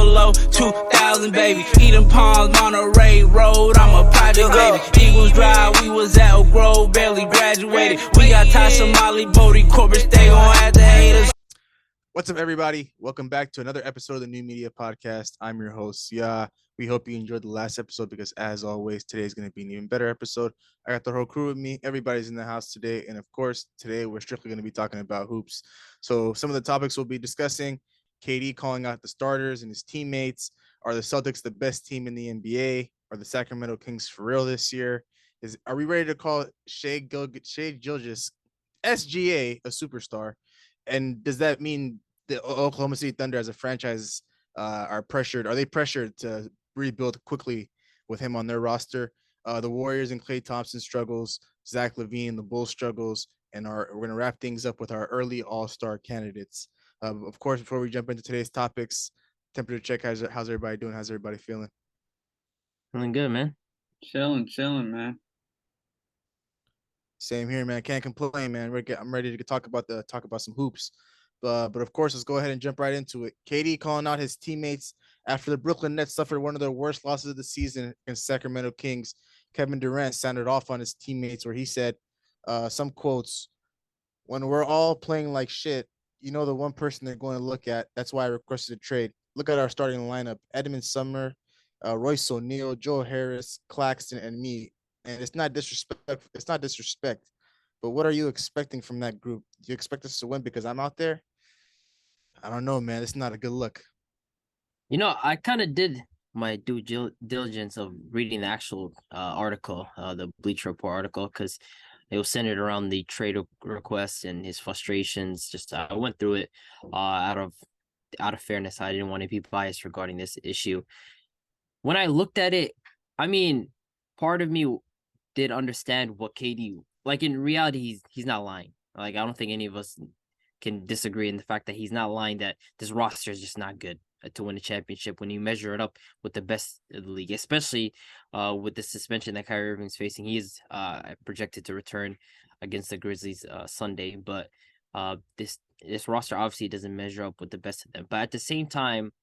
below 2,000, baby. Eden Palms, Monterey Road, I'm a project baby. Eagles Drive, we was at Oak Grove, barely graduated. We got Tasha, Molly, Bodie, Corbett, they gon' have to hate us. What's up, everybody? Welcome back to another episode of the New Media Podcast. I'm your host, Sia. We hope you enjoyed the last episode because, as always, today's going to be an even better episode. I got the whole crew with me. Everybody's in the house today. And, of course, today we're strictly going to be talking about hoops. So some of the topics we'll be discussing: KD calling out the starters and his teammates. Are the Celtics the best team in the NBA? Are the Sacramento Kings for real this year? Are we ready to call Shai Gilgeous, SGA, a superstar? And does that mean the Oklahoma City Thunder as a franchise are pressured? Are they pressured to rebuild quickly with him on their roster? The Warriors and Klay Thompson struggles, Zach LaVine, the Bulls struggles, and we're going to wrap things up with our early All-Star candidates. Of course, before we jump into today's topics, temperature check. How's everybody doing? How's everybody feeling? Feeling good, man. Chilling, man. Same here, man. Can't complain, man. I'm ready to talk about some hoops. But of course, let's go ahead and jump right into it. KD calling out his teammates after the Brooklyn Nets suffered one of their worst losses of the season against Sacramento Kings. Kevin Durant sounded off on his teammates where he said some quotes: "When we're all playing like shit, you know the one person they're going to look at. That's why I requested a trade. Look at our starting lineup: Edmund Sumner, Royce O'Neal, Joe Harris, Claxton, and me. And it's not disrespect. But what are you expecting from that group? Do you expect us to win because I'm out there? I don't know, man. It's not a good look." You know, I kind of did my due diligence of reading the actual article, the Bleacher Report article, because it was centered around the trade request and his frustrations. Just I went through it out of fairness. I didn't want to be biased regarding this issue. When I looked at it, I mean, part of me did understand what KD, like in reality, he's not lying. Like, I don't think any of us can disagree in the fact that he's not lying, that this roster is just not good to win a championship when you measure it up with the best of the league, especially with the suspension that Kyrie Irving's facing. He is projected to return against the Grizzlies Sunday, but this roster obviously doesn't measure up with the best of them. But at the same time,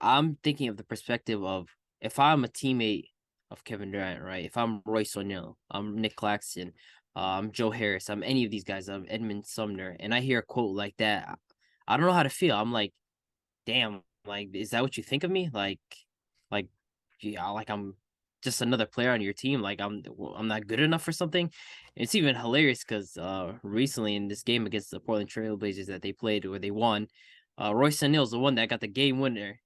I'm thinking of the perspective of, if I'm a teammate of Kevin Durant, right? If I'm Royce O'Neal, I'm Nick Claxton, I'm Joe Harris, I'm any of these guys, I'm Edmund Sumner, and I hear a quote like that, I don't know how to feel. I'm like, damn, like, is that what you think of me? Like, yeah, like I'm just another player on your team. Like I'm not good enough for something. It's even hilarious because recently in this game against the Portland Trail Blazers that they played where they won, Royce O'Neal's the one that got the game winner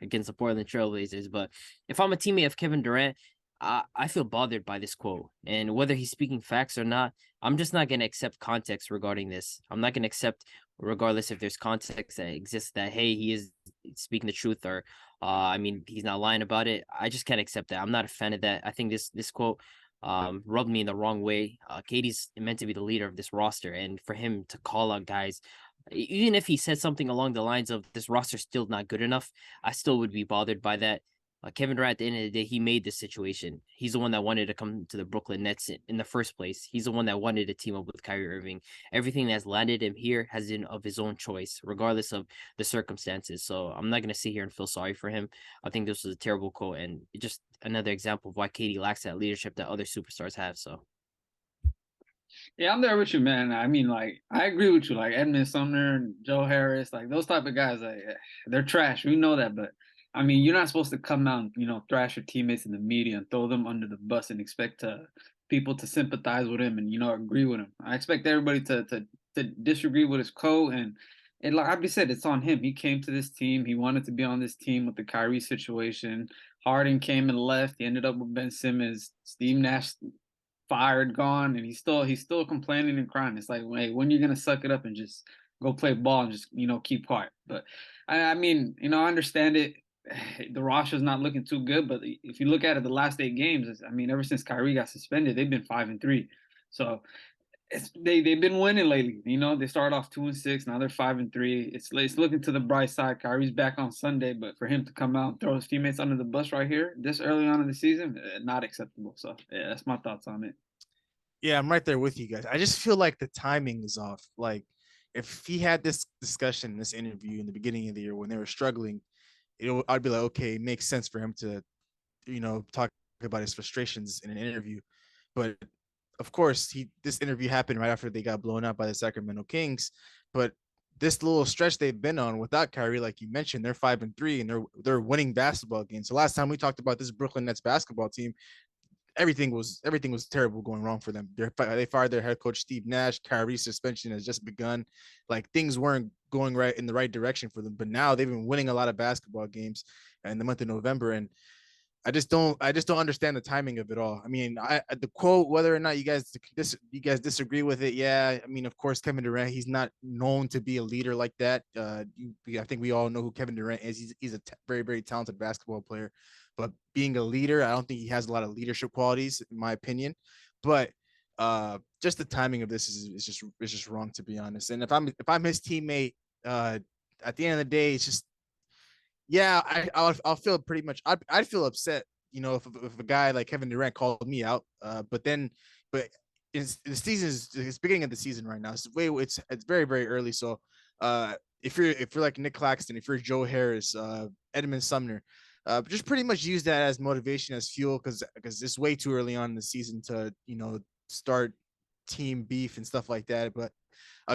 against the Portland Trail Blazers. But if I'm a teammate of Kevin Durant, I feel bothered by this quote, and whether he's speaking facts or not, I'm just not going to accept context regarding this. I'm not going to accept, regardless if there's context that exists, that, hey, he is speaking the truth, or I mean, he's not lying about it. I just can't accept that. I'm not a fan of that. I think this quote rubbed me in the wrong way. KD's meant to be the leader of this roster, and for him to call out guys, even if he said something along the lines of this roster's still not good enough, I still would be bothered by that. Kevin Durant, at the end of the day, he made this situation. He's the one that wanted to come to the Brooklyn Nets in the first place. He's the one that wanted to team up with Kyrie Irving. Everything that's landed him here has been of his own choice, regardless of the circumstances. So I'm not going to sit here and feel sorry for him. I think this was a terrible quote, and just another example of why KD lacks that leadership that other superstars have. So. Yeah, I'm there with you, man. I mean, like, I agree with you. Like Edmund Sumner and Joe Harris, like those type of guys, like, they're trash. We know that, but I mean, you're not supposed to come out and, thrash your teammates in the media and throw them under the bus and expect people to sympathize with him and, agree with him. I expect everybody to disagree with his code. And like I said, it's on him. He came to this team. He wanted to be on this team with the Kyrie situation. Harden came and left. He ended up with Ben Simmons. Steve Nash fired, gone, and he's still complaining and crying. It's like, hey, when are you gonna suck it up and just go play ball and just keep quiet? But I mean, I understand it. The roster's not looking too good, but if you look at it, the last 8 games, I mean, ever since Kyrie got suspended, they've been 5-3. So they've been winning lately. They started off 2-6, now they're 5-3. It's looking to the bright side. Kyrie's back on Sunday, but for him to come out and throw his teammates under the bus right here this early on in the season, not acceptable. So yeah, that's my thoughts on it. Yeah, I'm right there with you guys. I just feel like the timing is off. Like, if he had this discussion, this interview in the beginning of the year when they were struggling, I'd be like, okay, it makes sense for him to, talk about his frustrations in an interview. But of course, this interview happened right after they got blown out by the Sacramento Kings. But this little stretch they've been on without Kyrie, like you mentioned, they're 5-3 and they're winning basketball games. So last time we talked about this Brooklyn Nets basketball team, everything was terrible going wrong for them. They fired their head coach Steve Nash. Kyrie's suspension has just begun. Like things weren't going right in the right direction for them. But now they've been winning a lot of basketball games in the month of November, and I just don't understand the timing of it all. I mean, the quote, whether or not you guys disagree with it, yeah. I mean, of course, Kevin Durant, he's not known to be a leader like that. I think we all know who Kevin Durant is. He's a very, very talented basketball player, but being a leader, I don't think he has a lot of leadership qualities, in my opinion. But just the timing of this is just wrong, to be honest. And if I'm his teammate, at the end of the day, it's just, yeah, I'll feel pretty much. I'd feel upset, if a guy like Kevin Durant called me out. But it's beginning of the season right now. It's very, very early. So, if you're like Nick Claxton, if you're Joe Harris, Edmund Sumner, just pretty much use that as motivation, as fuel, because it's way too early on in the season to start team beef and stuff like that. But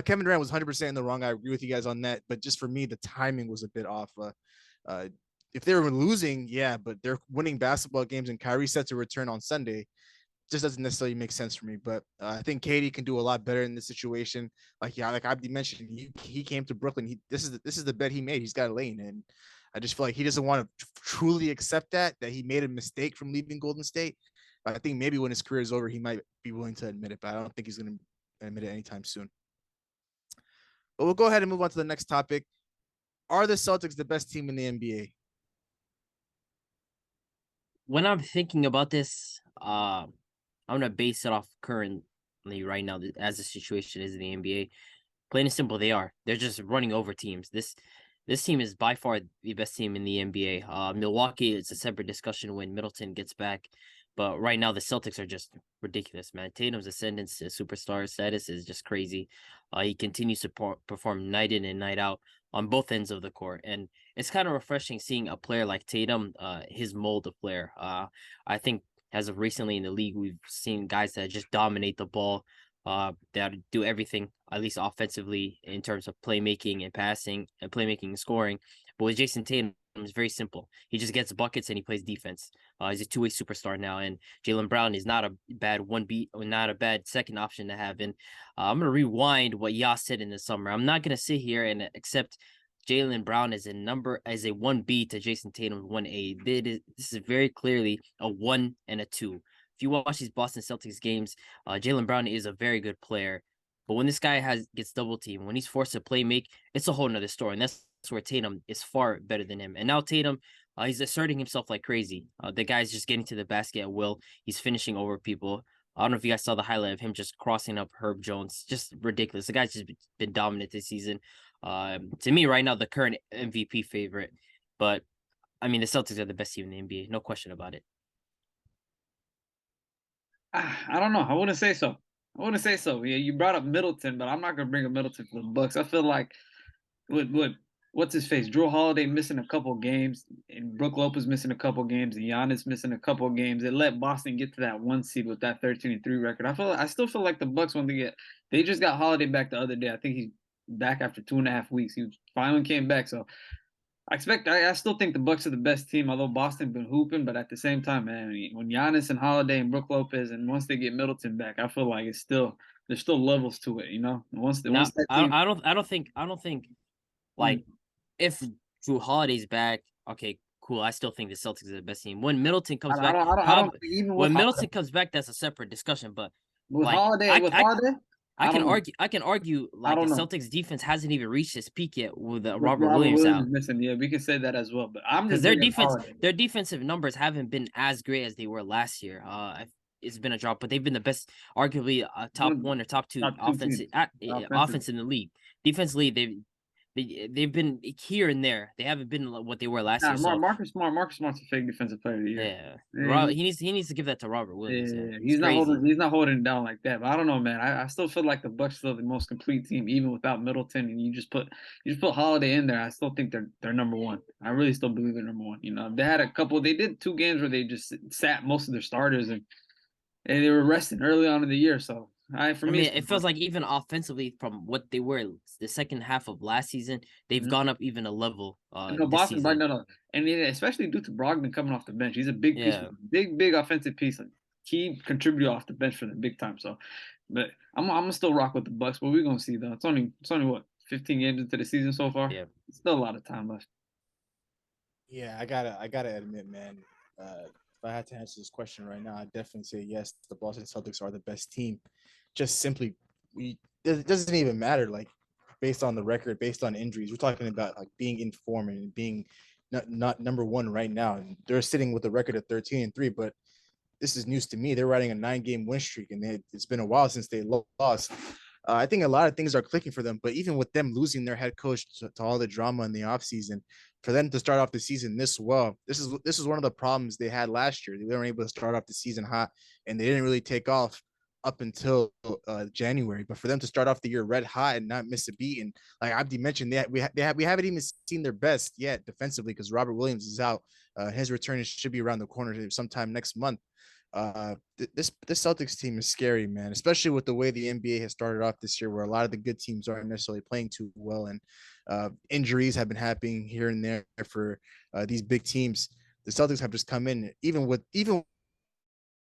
Kevin Durant was 100% in the wrong. I agree with you guys on that. But just for me, the timing was a bit off. If they were losing, yeah, but they're winning basketball games and Kyrie set to return on Sunday, just doesn't necessarily make sense for me. But I think Katie can do a lot better in this situation. Like Abdi mentioned, he came to Brooklyn. This is the bet he made. He's got a lane, and I just feel like he doesn't want to truly accept that he made a mistake from leaving Golden State. I think maybe when his career is over, he might be willing to admit it, but I don't think he's going to admit it anytime soon. But we'll go ahead and move on to the next topic. Are the Celtics the best team in the NBA? When I'm thinking about this, I'm gonna base it off currently right now as the situation is in the NBA. Plain and simple, they are. They're just running over teams. This team is by far the best team in the NBA. Milwaukee is a separate discussion when Middleton gets back. But right now, the Celtics are just ridiculous, man. Tatum's ascendance to superstar status is just crazy. He continues to perform night in and night out on both ends of the court. And it's kind of refreshing seeing a player like Tatum, his mold of player. I think as of recently in the league, we've seen guys that just dominate the ball, that do everything, at least offensively, in terms of playmaking and passing and playmaking and scoring. But with Jason Tatum, it's very simple. He just gets buckets and he plays defense. He's a two-way superstar now, and Jaylen Brown is not a bad 1B or not a bad second option to have. And I'm gonna rewind what Yas said in the summer. I'm not gonna sit here and accept Jaylen Brown as a 1B to Jason Tatum 1A. This is very clearly a 1 and a 2. If you watch these Boston Celtics games, Jaylen Brown is a very good player. But when this guy gets double teamed, when he's forced to play make, it's a whole nother story. And that's where Tatum is far better than him. And now Tatum, he's asserting himself like crazy. The guy's just getting to the basket at will. He's finishing over people. I don't know if you guys saw the highlight of him just crossing up Herb Jones. Just ridiculous. The guy's just been dominant this season. To me, right now, the current MVP favorite. But, I mean, the Celtics are the best team in the NBA. No question about it. I don't know. I wouldn't say so. Yeah, you brought up Middleton, but I'm not gonna bring up Middleton for the Bucks. I feel like what's his face? Drew Holiday missing a couple games, and Brook Lopez missing a couple games, and Giannis missing a couple games. It let Boston get to that 1 seed with that 13-3 record. I still feel like the Bucks when they just got Holiday back the other day. I think he's back after 2.5 weeks. He finally came back, so I still think the Bucks are the best team, although Boston been hooping. But at the same time, man, when Giannis and Holiday and Brook Lopez, and once they get Middleton back, I feel like there's still levels to it, Once that team, I don't think like if Drew Holiday's back, okay, cool. I still think the Celtics are the best team. When Middleton comes back, when Middleton comes back, that's a separate discussion. But with Holiday, I can argue like the Celtics defense hasn't even reached its peak yet with Robert Williams out. Missing. Yeah, we can say that as well. But I'm just because their defensive numbers haven't been as great as they were last year. It's been a drop, but they've been the best, arguably top 1 or top 2 offense in the league. Defensively, they've been here and there. They haven't been what they were last year. So Marcus Smart's a fake defensive player of the year. yeah, Yeah, he needs to give that to Robert Williams. yeah, He's crazy. he's not holding it down like that. But I don't know, man. I still feel like the Bucks still the most complete team, even without Middleton. And you just put Holiday in there. I still think they're number one. I really still believe they're number one. You know, they had a couple. They did 2 games where they just sat most of their starters and they were resting early on in the year. So for me, it feels like even offensively from what they were the second half of last season, they've gone up even a level. No, Boston, but no, and especially due to Brogdon coming off the bench, he's a big piece, big offensive piece. Key contributor off the bench for the big time. So, but I'm gonna still rock with the Bucks, but we're gonna see though. It's only what 15 games into the season so far. Yeah, it's still a lot of time left. Yeah, I gotta admit, man. If I had to answer this question right now, I'd definitely say yes. The Boston Celtics are the best team. Just simply, it doesn't even matter. Like based on the record, based on injuries, we're talking about like being in form and being not number one right now. And they're sitting with a record of 13-3, but this is news to me. They're riding a 9-game win streak, and it's been a while since they lost. I think a lot of things are clicking for them, but even with them losing their head coach to all the drama in the offseason, for them to start off the season this well, this is one of the problems they had last year. They weren't able to start off the season hot, and they didn't really take off up until January. But for them to start off the year red hot and not miss a beat, and like Abdi mentioned, we haven't even seen their best yet defensively because Robert Williams is out. His return should be around the corner sometime next month. This Celtics team is scary, man, especially with the way the NBA has started off this year, where a lot of the good teams aren't necessarily playing too well, and injuries have been happening here and there for these big teams. The Celtics have just come in,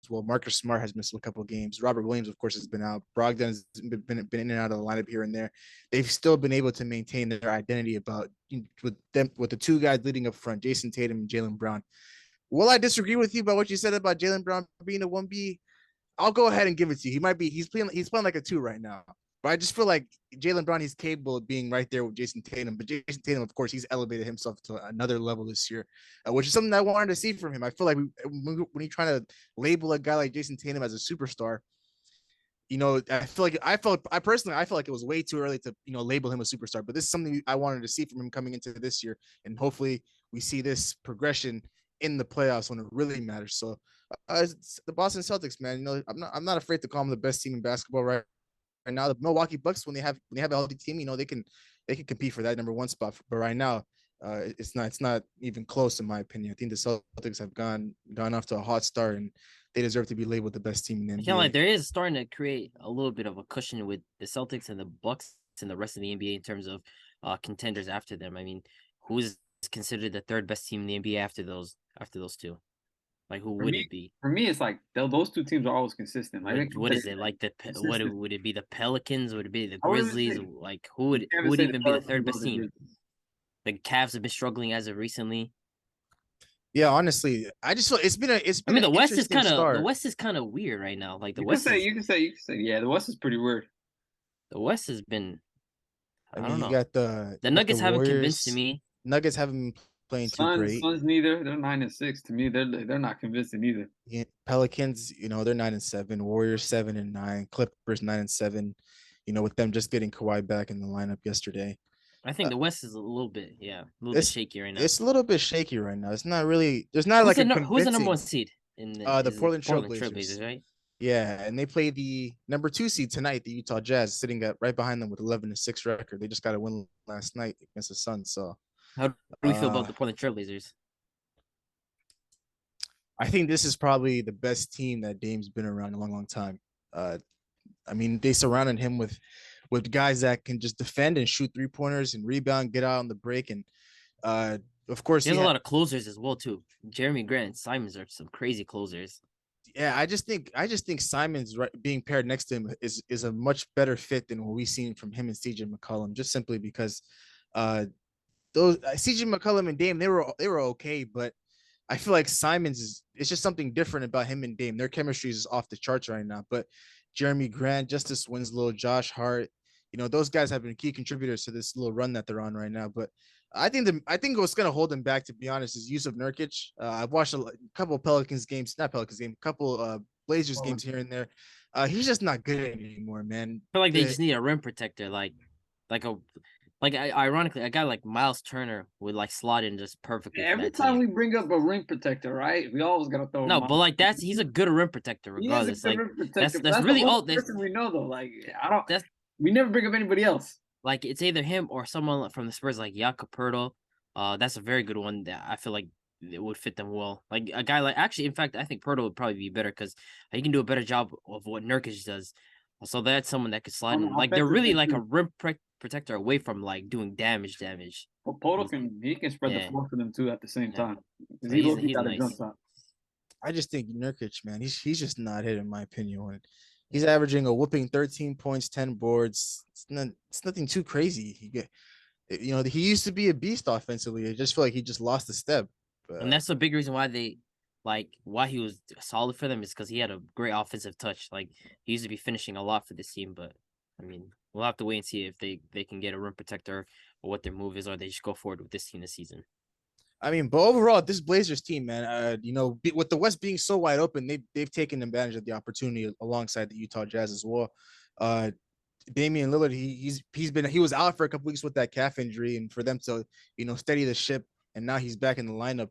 well, Marcus Smart has missed a couple of games. Robert Williams, of course, has been out. Brogdon has been in and out of the lineup here and there. They've still been able to maintain their identity with the 2 guys leading up front, Jason Tatum and Jaylen Brown. Will I disagree with you about what you said about Jaylen Brown being a 1B? I'll go ahead and give it to you. He's playing like a 2 right now. But I just feel like Jaylen Brown, he's capable of being right there with Jason Tatum. But Jason Tatum, of course, he's elevated himself to another level this year, which is something I wanted to see from him. I feel like when you're trying to label a guy like Jason Tatum as a superstar, I personally felt like it was way too early to, label him a superstar. But this is something I wanted to see from him coming into this year. And hopefully we see this progression in the playoffs when it really matters. So the Boston Celtics, man, I'm not afraid to call them the best team in basketball right now. The Milwaukee Bucks, when they have a healthy team, they can compete for that number 1 spot. But right now, it's not even close in my opinion. I think the Celtics have gone off to a hot start, and they deserve to be labeled the best team in the NBA. I feel like there is starting to create a little bit of a cushion with the Celtics and the Bucks and the rest of the NBA in terms of contenders after them. I mean, who's considered the 3rd best team in the NBA after those 2? Like, who would it be? For me, it's like those 2 teams are always consistent. Like, what is it like? Would it be the Pelicans? Would it be the Grizzlies? Like, who would even be the 3rd best team? The Cavs have been struggling as of recently. Yeah, honestly, I just feel it's been. I mean, the West is kind of weird right now. Like you can say, yeah, the West is pretty weird. The West has been. I don't know. You got the Nuggets haven't convinced me. Nuggets haven't been playing too great. Suns neither. They're 9-6. To me, they're not convincing either. Yeah, Pelicans, they're 9-7. Warriors 7-9. Clippers 9-7. With them just getting Kawhi back in the lineup yesterday. I think the West is a little bit shaky right now. It's a little bit shaky right now. It's not really. There's not who's who's the number 1 seed in the Portland Trailblazers, right? Yeah, and they play the number 2 seed tonight, the Utah Jazz, sitting right behind them with 11-6 record. They just got a win last night against the Suns. So, how do we feel about the Portland Trailblazers? I think this is probably the best team that Dame's been around in a long, long time. I mean, they surrounded him with guys that can just defend and shoot 3-pointers and rebound, get out on the break, and of course, there's a lot of closers as well too. Jeremy Grant and Simons are some crazy closers. Yeah, I just think Simons being paired next to him is a much better fit than what we've seen from him and CJ McCollum, just simply because those CJ McCollum and Dame, they were okay, but I feel like Simons it's just something different about him and Dame. Their chemistry is off the charts right now. But Jeremy Grant, Justice Winslow, Josh Hart, those guys have been key contributors to this little run that they're on right now. But I think what's going to hold them back, to be honest, is Yusuf Nurkic. I've watched a couple of a couple Blazers games here and there. He's just not good anymore, man. I feel like they just need a rim protector, like a Like, ironically, a guy like Miles Turner would like slot in just perfectly for Every that time team. we bring up a ring protector, right? We always gotta throw No, him but out. like he's a good rim protector He is a regardless. good Like rim protector, but that's that's the really only all. There's person we know though. Like I don't. that's We never bring up anybody else. like it's either him or someone from the Spurs like Jakob Poeltl. That's a very good one that I feel like it would fit them well. Like a guy like actually, in fact, I think Poeltl would probably be better because he can do a better job of what Nurkic does. So that's someone that could slide On the in. Like they're offensive really end like a too. rim protector away from like doing damage. But Poto He's, can spread the yeah, floor for them too at the same yeah. time because So he he's got a jump nice. shot. I just think Nurkic, man, he's just not hitting, in my opinion. He's averaging a whooping 13 points, 10 boards. It's nothing too crazy. He used to be a beast offensively. I just feel like he just lost a step. And that's the big reason why why he was solid for them is because he had a great offensive touch. Like he used to be finishing a lot for this team, but I mean, we'll have to wait and see if they can get a rim protector or what their move is, or they just go forward with this team this season. I mean, but overall, this Blazers team, man, with the West being so wide open, they've taken advantage of the opportunity alongside the Utah Jazz as well. Damian Lillard, he was out for a couple weeks with that calf injury, and for them to steady the ship, and now he's back in the lineup,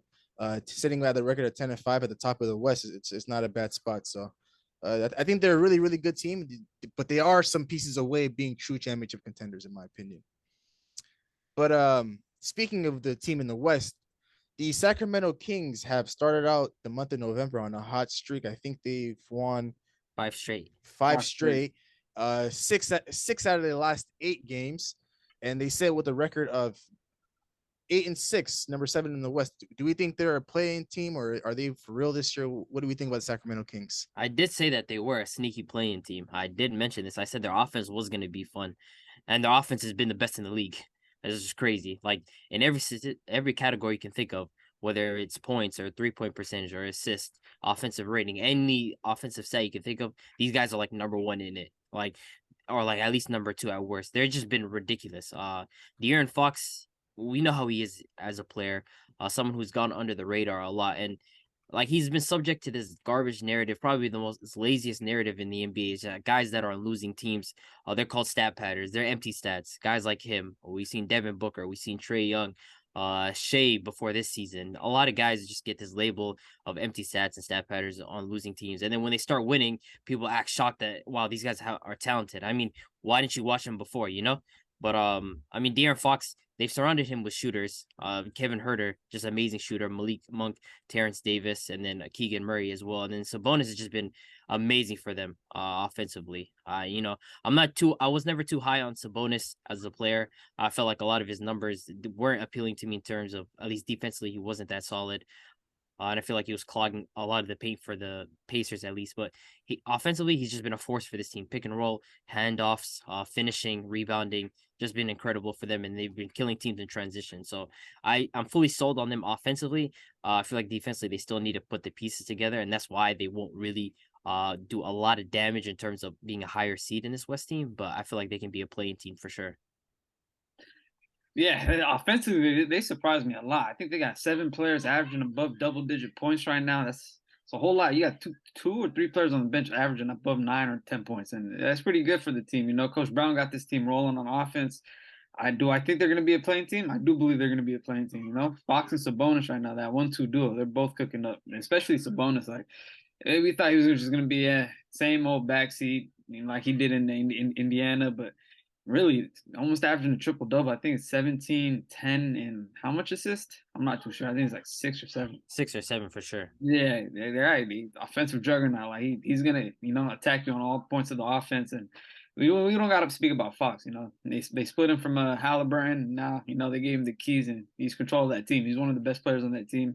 sitting at the record of 10-5 at the top of the West, it's not a bad spot. So, I think they're a really really good team, but they are some pieces away being true championship contenders in my opinion. But speaking of the team in the West, the Sacramento Kings have started out the month of November on a hot streak. I think they've won 5 straight. five straight, six out of the last 8 games, and they sit with a record of 8-6, number 7 in the West. Do we think they're a playing team, or are they for real this year? What do we think about the Sacramento Kings? I did say that they were a sneaky playing team. I did mention this. I said their offense was going to be fun, and their offense has been the best in the league. This is crazy. Like in every category you can think of, whether it's points or 3-point percentage or assist, offensive rating, any offensive stat you can think of, these guys are like number one in it. Like, or like at least number two at worst. They're just been ridiculous. De'Aaron Fox, we know how he is as a player. Someone who's gone under the radar a lot, and like he's been subject to this garbage narrative, probably the most laziest narrative in the NBA. Is that guys that are on losing teams, they're called stat patters. They're empty stats. Guys like him. We've seen Devin Booker. We've seen Trae Young, Shea before this season. A lot of guys just get this label of empty stats and stat patterns on losing teams, and then when they start winning, people act shocked that wow, these guys are talented. I mean, why didn't you watch them before? You know. But I mean, De'Aaron Fox, they've surrounded him with shooters. Kevin Herter, just amazing shooter. Malik Monk, Terrence Davis, and then Keegan Murray as well. And then Sabonis has just been amazing for them offensively. I was never too high on Sabonis as a player. I felt like a lot of his numbers weren't appealing to me in terms of at least defensively, he wasn't that solid. And I feel like he was clogging a lot of the paint for the Pacers at least. But he offensively, he's just been a force for this team. Pick and roll, handoffs, finishing, rebounding, just been incredible for them, and they've been killing teams in transition. So I'm fully sold on them offensively. I feel like defensively they still need to put the pieces together, and that's why they won't really do a lot of damage in terms of being a higher seed in this West team. But I feel like they can be a playing team for sure. Yeah, offensively, they surprised me a lot. I think they got 7 players averaging above double-digit points right now. That's a whole lot. You got two or three players on the bench averaging above 9 or 10 points, and that's pretty good for the team. You know, Coach Brown got this team rolling on offense. I think they're going to be a playing team. I do believe they're going to be a playing team. You know, Fox and Sabonis right now, that 1-2 duo, they're both cooking up. Especially Sabonis. Like we thought he was just going to be a same old backseat, like he did in Indiana, but really almost averaging a triple double. I think it's 17, 10, and how much assist? I'm not too sure. I think it's like 6 or 7. 6 or 7 for sure. Yeah, they're right. The offensive juggernaut. Like he's gonna, attack you on all points of the offense. And we don't got to speak about Fox. You know, they split him from Halliburton. Now they gave him the keys, and he's control of that team. He's one of the best players on that team.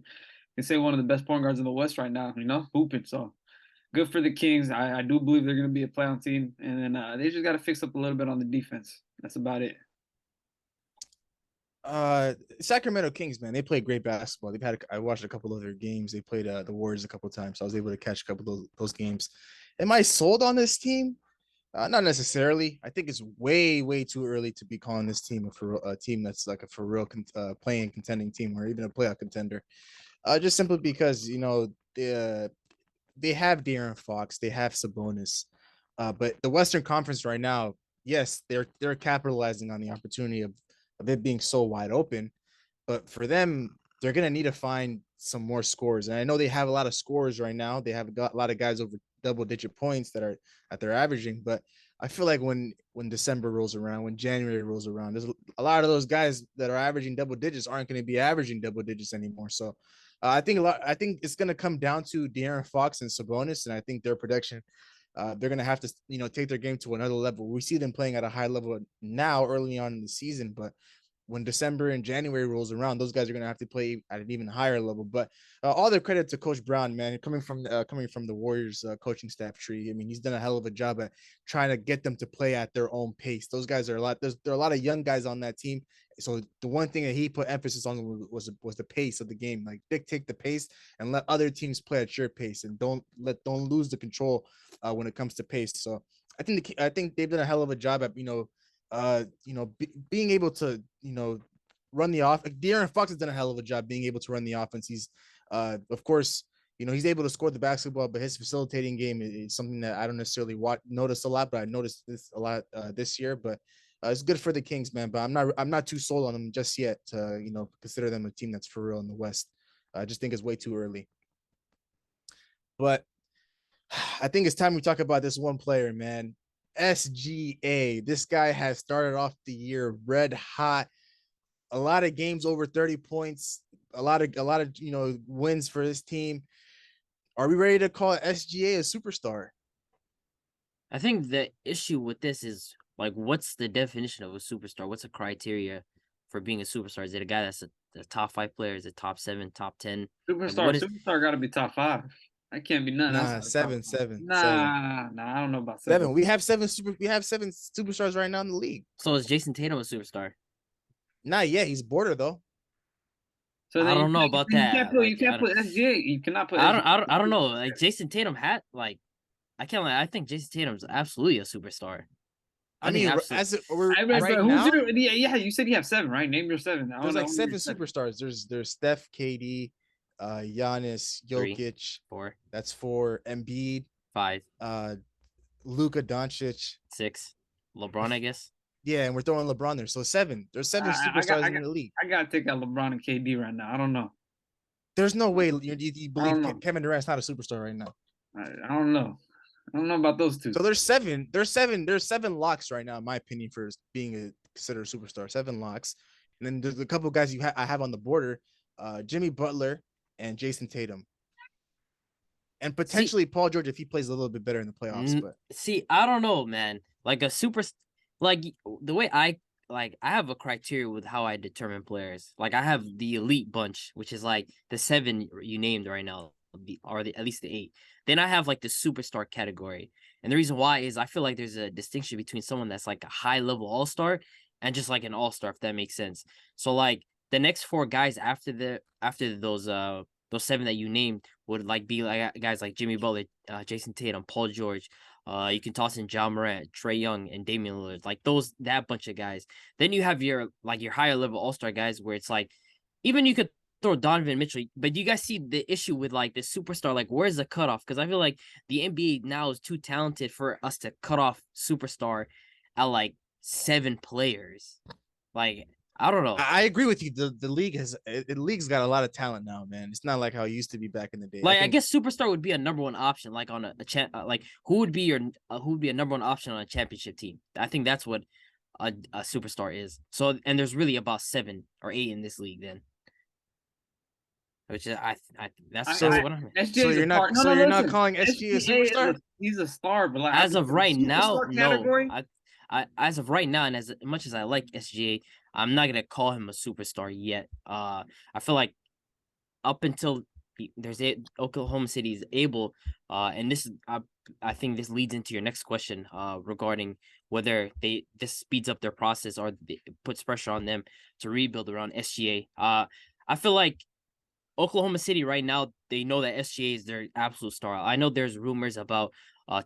You can say one of the best point guards in the West right now. Hooping. So good for the Kings. I do believe they're going to be a playoff team, and then they just got to fix up a little bit on the defense. That's about it. Sacramento Kings, man, they play great basketball. I watched a couple of their games. They played the Warriors a couple of times, so I was able to catch a couple of those games. Am I sold on this team? Not necessarily. I think it's way too early to be calling this team a team that's like a for real playing contending team or even a playoff contender. Just simply because they have De'Aaron Fox, they have Sabonis, but the Western Conference right now, yes, they're capitalizing on the opportunity of of it being so wide open. But for them, they're gonna need to find some more scores. And I know they have a lot of scores right now. They have got a lot of guys over double-digit points that they're averaging. But I feel like when December rolls around, when January rolls around, there's a lot of those guys that are averaging double digits aren't going to be averaging double digits anymore. So I think it's going to come down to De'Aaron Fox and Sabonis, and I think their production. They're going to have to, take their game to another level. We see them playing at a high level now, early on in the season, but when December and January rolls around, those guys are going to have to play at an even higher level. But all the credit to Coach Brown, man, coming from the Warriors coaching staff tree. I mean, he's done a hell of a job at trying to get them to play at their own pace. Those guys are there are a lot of young guys on that team. So the one thing that he put emphasis on was the pace of the game. Like, dictate the pace and let other teams play at your pace, and don't lose the control when it comes to pace. So I think they've done a hell of a job at being able to, run the off. De'Aaron Fox has done a hell of a job being able to run the offense. He's, of course, he's able to score the basketball, but his facilitating game is something that I don't necessarily notice a lot, but I noticed this a lot this year. But it's good for the Kings, man. But I'm not too sold on them just yet to, consider them a team that's for real in the West. I just think it's way too early. But I think it's time we talk about this one player, man. SGA. This guy has started off the year red hot. A lot of games over 30 points, a lot of wins for his team. Are we ready to call SGA a superstar? I think the issue with this is, like, what's the definition of a superstar? What's the criteria for being a superstar? Is it a guy that's a top 5 player? Is it top 7, top 10? Superstar got to be top 5. I can't be nothing. Nah, seven. Nah, I don't know about 7. We have 7 superstars right now in the league. So is Jason Tatum a superstar? Not yet. He's border though. So I don't know about that. You can't put SGA. You cannot put. I don't know. Like, Jason Tatum had, like, I think Jason Tatum's absolutely a superstar. I mean, right now, yeah, you said you have 7, right? Name your 7. There's like 7 superstars. There's Steph, KD, Giannis, Jokic. 3, 4. That's 4. Embiid, 5. Luka Doncic, 6. LeBron, I guess. Yeah, and we're throwing LeBron there, so 7. There's 7 superstars in the league. I gotta take out LeBron and KD right now. I don't know. There's no way you believe Kevin Durant's not a superstar right now. I don't know. I don't know about those two. So there's 7. There's 7 locks right now, in my opinion, for being considered a superstar. 7 locks, and then there's a couple of guys I have on the border: Jimmy Butler and Jason Tatum, and potentially Paul George if he plays a little bit better in the playoffs. But I don't know, man. Like, the way I have a criteria with how I determine players. Like, I have the elite bunch, which is like the 7 you named right now, at least the 8. Then I have like the superstar category, and the reason why is I feel like there's a distinction between someone that's like a high level all-star and just like an all-star, if that makes sense. So like the next 4 guys after those 7 that you named would like be like guys like Jimmy Butler, Jason Tatum, Paul George. You can toss in Ja Morant, Trae Young, and Damian Lillard, like that bunch of guys. Then you have your higher level all-star guys where it's like, even you could throw Donovan Mitchell, but you guys see the issue with like the superstar, like where's the cutoff? Because I feel like the NBA now is too talented for us to cut off superstar at like 7 players. Like, I don't know. I agree with you. The league's got a lot of talent now, man. It's not like how it used to be back in the day. Like, I guess superstar would be a number 1 option, like on a like who would be a number 1 option on a championship team? I think that's what a superstar is. So, and there's really about 7 or 8 in this league then. Which is that's what I'm. So you're not calling SGA a superstar? He's a star, but like, as of right now, no. As of right now, and as much as I like SGA, I'm not gonna call him a superstar yet. I feel like up until Oklahoma City is able, and this is I think this leads into your next question, regarding whether this speeds up their process or puts pressure on them to rebuild around SGA. I feel like Oklahoma City right now, they know that SGA is their absolute star. I know there's rumors about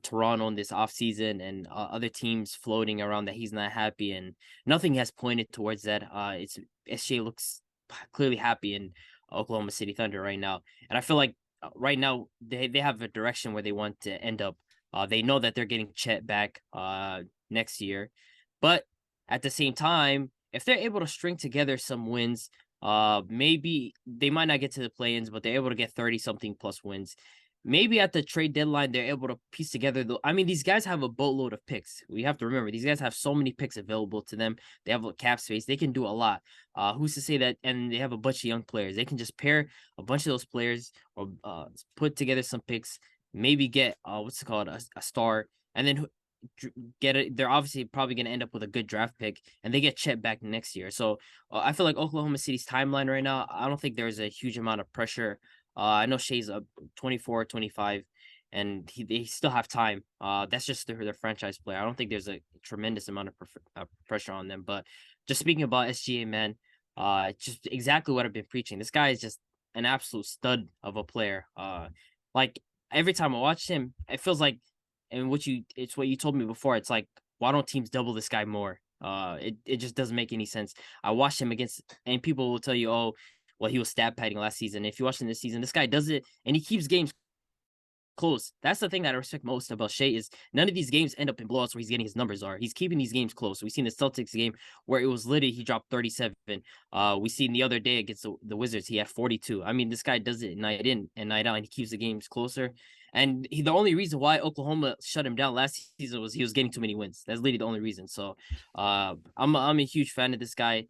Toronto in this offseason and other teams floating around that he's not happy, and nothing has pointed towards that. SGA looks clearly happy in Oklahoma City Thunder right now. And I feel like right now they have a direction where they want to end up. They know that they're getting Chet back next year, but at the same time, if they're able to string together some wins, maybe they might not get to the play-ins, but they're able to get 30 something plus wins. Maybe at the trade deadline, they're able to piece together I mean, these guys have a boatload of picks. We have to remember these guys have so many picks available to them. They have a cap space. They can do a lot. Who's to say that? And they have a bunch of young players. They can just pair a bunch of those players or put together some picks. Maybe get what's it called, a star, and then get it. They're obviously probably going to end up with a good draft pick, and they get Chet back next year. So I feel like Oklahoma City's timeline right now, I don't think there's a huge amount of pressure. I know Shea's 24, 25, and they still have time. That's just their franchise player. I don't think there's a tremendous amount of pressure on them. But just speaking about SGA, man, just exactly what I've been preaching. This guy is just an absolute stud of a player. Like every time I watch him, it feels like, and it's what you told me before. It's like, why don't teams double this guy more? It just doesn't make any sense. I watched him against, and people will tell you, oh, well, he was stat padding last season. If you watch him this season, this guy does it, and he keeps games close. That's the thing that I respect most about Shea is none of these games end up in blowouts where he's getting his numbers are. He's keeping these games close. We've seen the Celtics game where it was literally he dropped 37. We seen the other day against the Wizards, he had 42. I mean, this guy does it night in and night out, and he keeps the games closer. And the only reason why Oklahoma shut him down last season was he was getting too many wins. That's literally the only reason. So I'm a huge fan of this guy.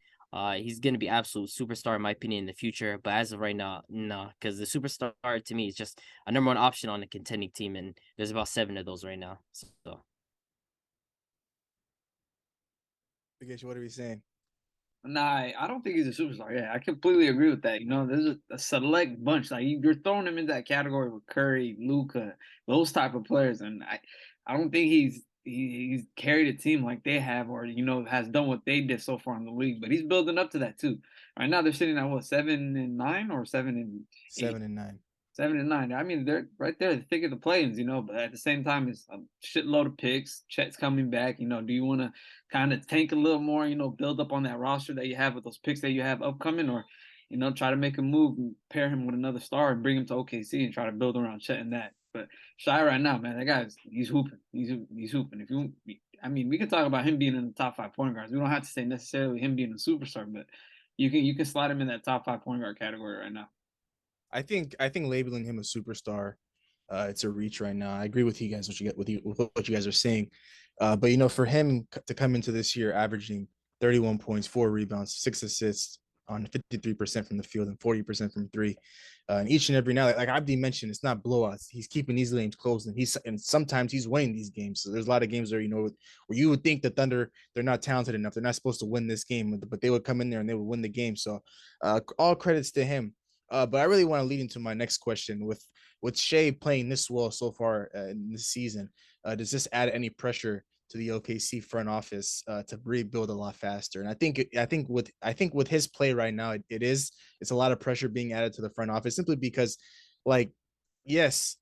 He's gonna be absolute superstar in my opinion in the future. But as of right now, no, because the superstar to me is just a number one option on a contending team, and there's about 7 of those right now. So I guess what are we saying? Nah, I don't think he's a superstar. Yeah, I completely agree with that. You know, there's a select bunch. Like you're throwing him in that category with Curry, Luca, those type of players, and I don't think he's carried a team like they have, or has done what they did so far in the league. But he's building up to that too. Right now they're sitting at what, 7-9 or 7-8? 7-9. 7-9. I mean, they're right there, the thick of the play-ins, but at the same time, it's a shitload of picks. Chet's coming back. Do you want to kind of tank a little more, build up on that roster that you have with those picks that you have upcoming, or, try to make a move and pair him with another star and bring him to OKC and try to build around Chet and that. But Shy right now, man, that he's hooping. He's hooping. We can talk about him being in the top 5 point guards. We don't have to say necessarily him being a superstar, but you can slide him in that top 5 point guard category right now. I think labeling him a superstar, it's a reach right now. I agree with you guys with what you guys are saying, but for him to come into this year averaging 31 points, 4 rebounds, 6 assists on 53% from the field and 40% from three, and each and every night, like Abdi mentioned, it's not blowouts. He's keeping these games close, and sometimes he's winning these games. So there's a lot of games where where you would think the Thunder, they're not talented enough, they're not supposed to win this game, but they would come in there and they would win the game. So all credits to him. But I really want to lead into my next question with Shea playing this well so far in this season. Does this add any pressure to the OKC front office to rebuild a lot faster? And I think with his play right now, it's a lot of pressure being added to the front office simply because, like, yes,